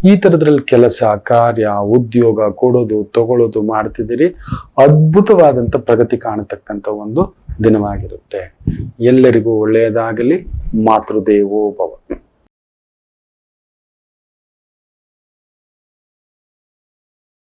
ಈ ತರದ್ರಲ್ಲಿ ಕೆಲಸ, ಕಾರ್ಯ, ಉದ್ಯೋಗ ಕೊಡೋದು ತಗೊಳ್ಳೋದು ಮಾಡ್ತಿದ್ದೀರಿ. ಅದ್ಭುತವಾದಂತ ಪ್ರಗತಿ ಕಾಣತಕ್ಕಂಥ ಒಂದು ದಿನವಾಗಿರುತ್ತೆ. ಎಲ್ಲರಿಗೂ ಒಳ್ಳೆಯದಾಗಲಿ. ಮಾತೃದೇವೋ ಭವ.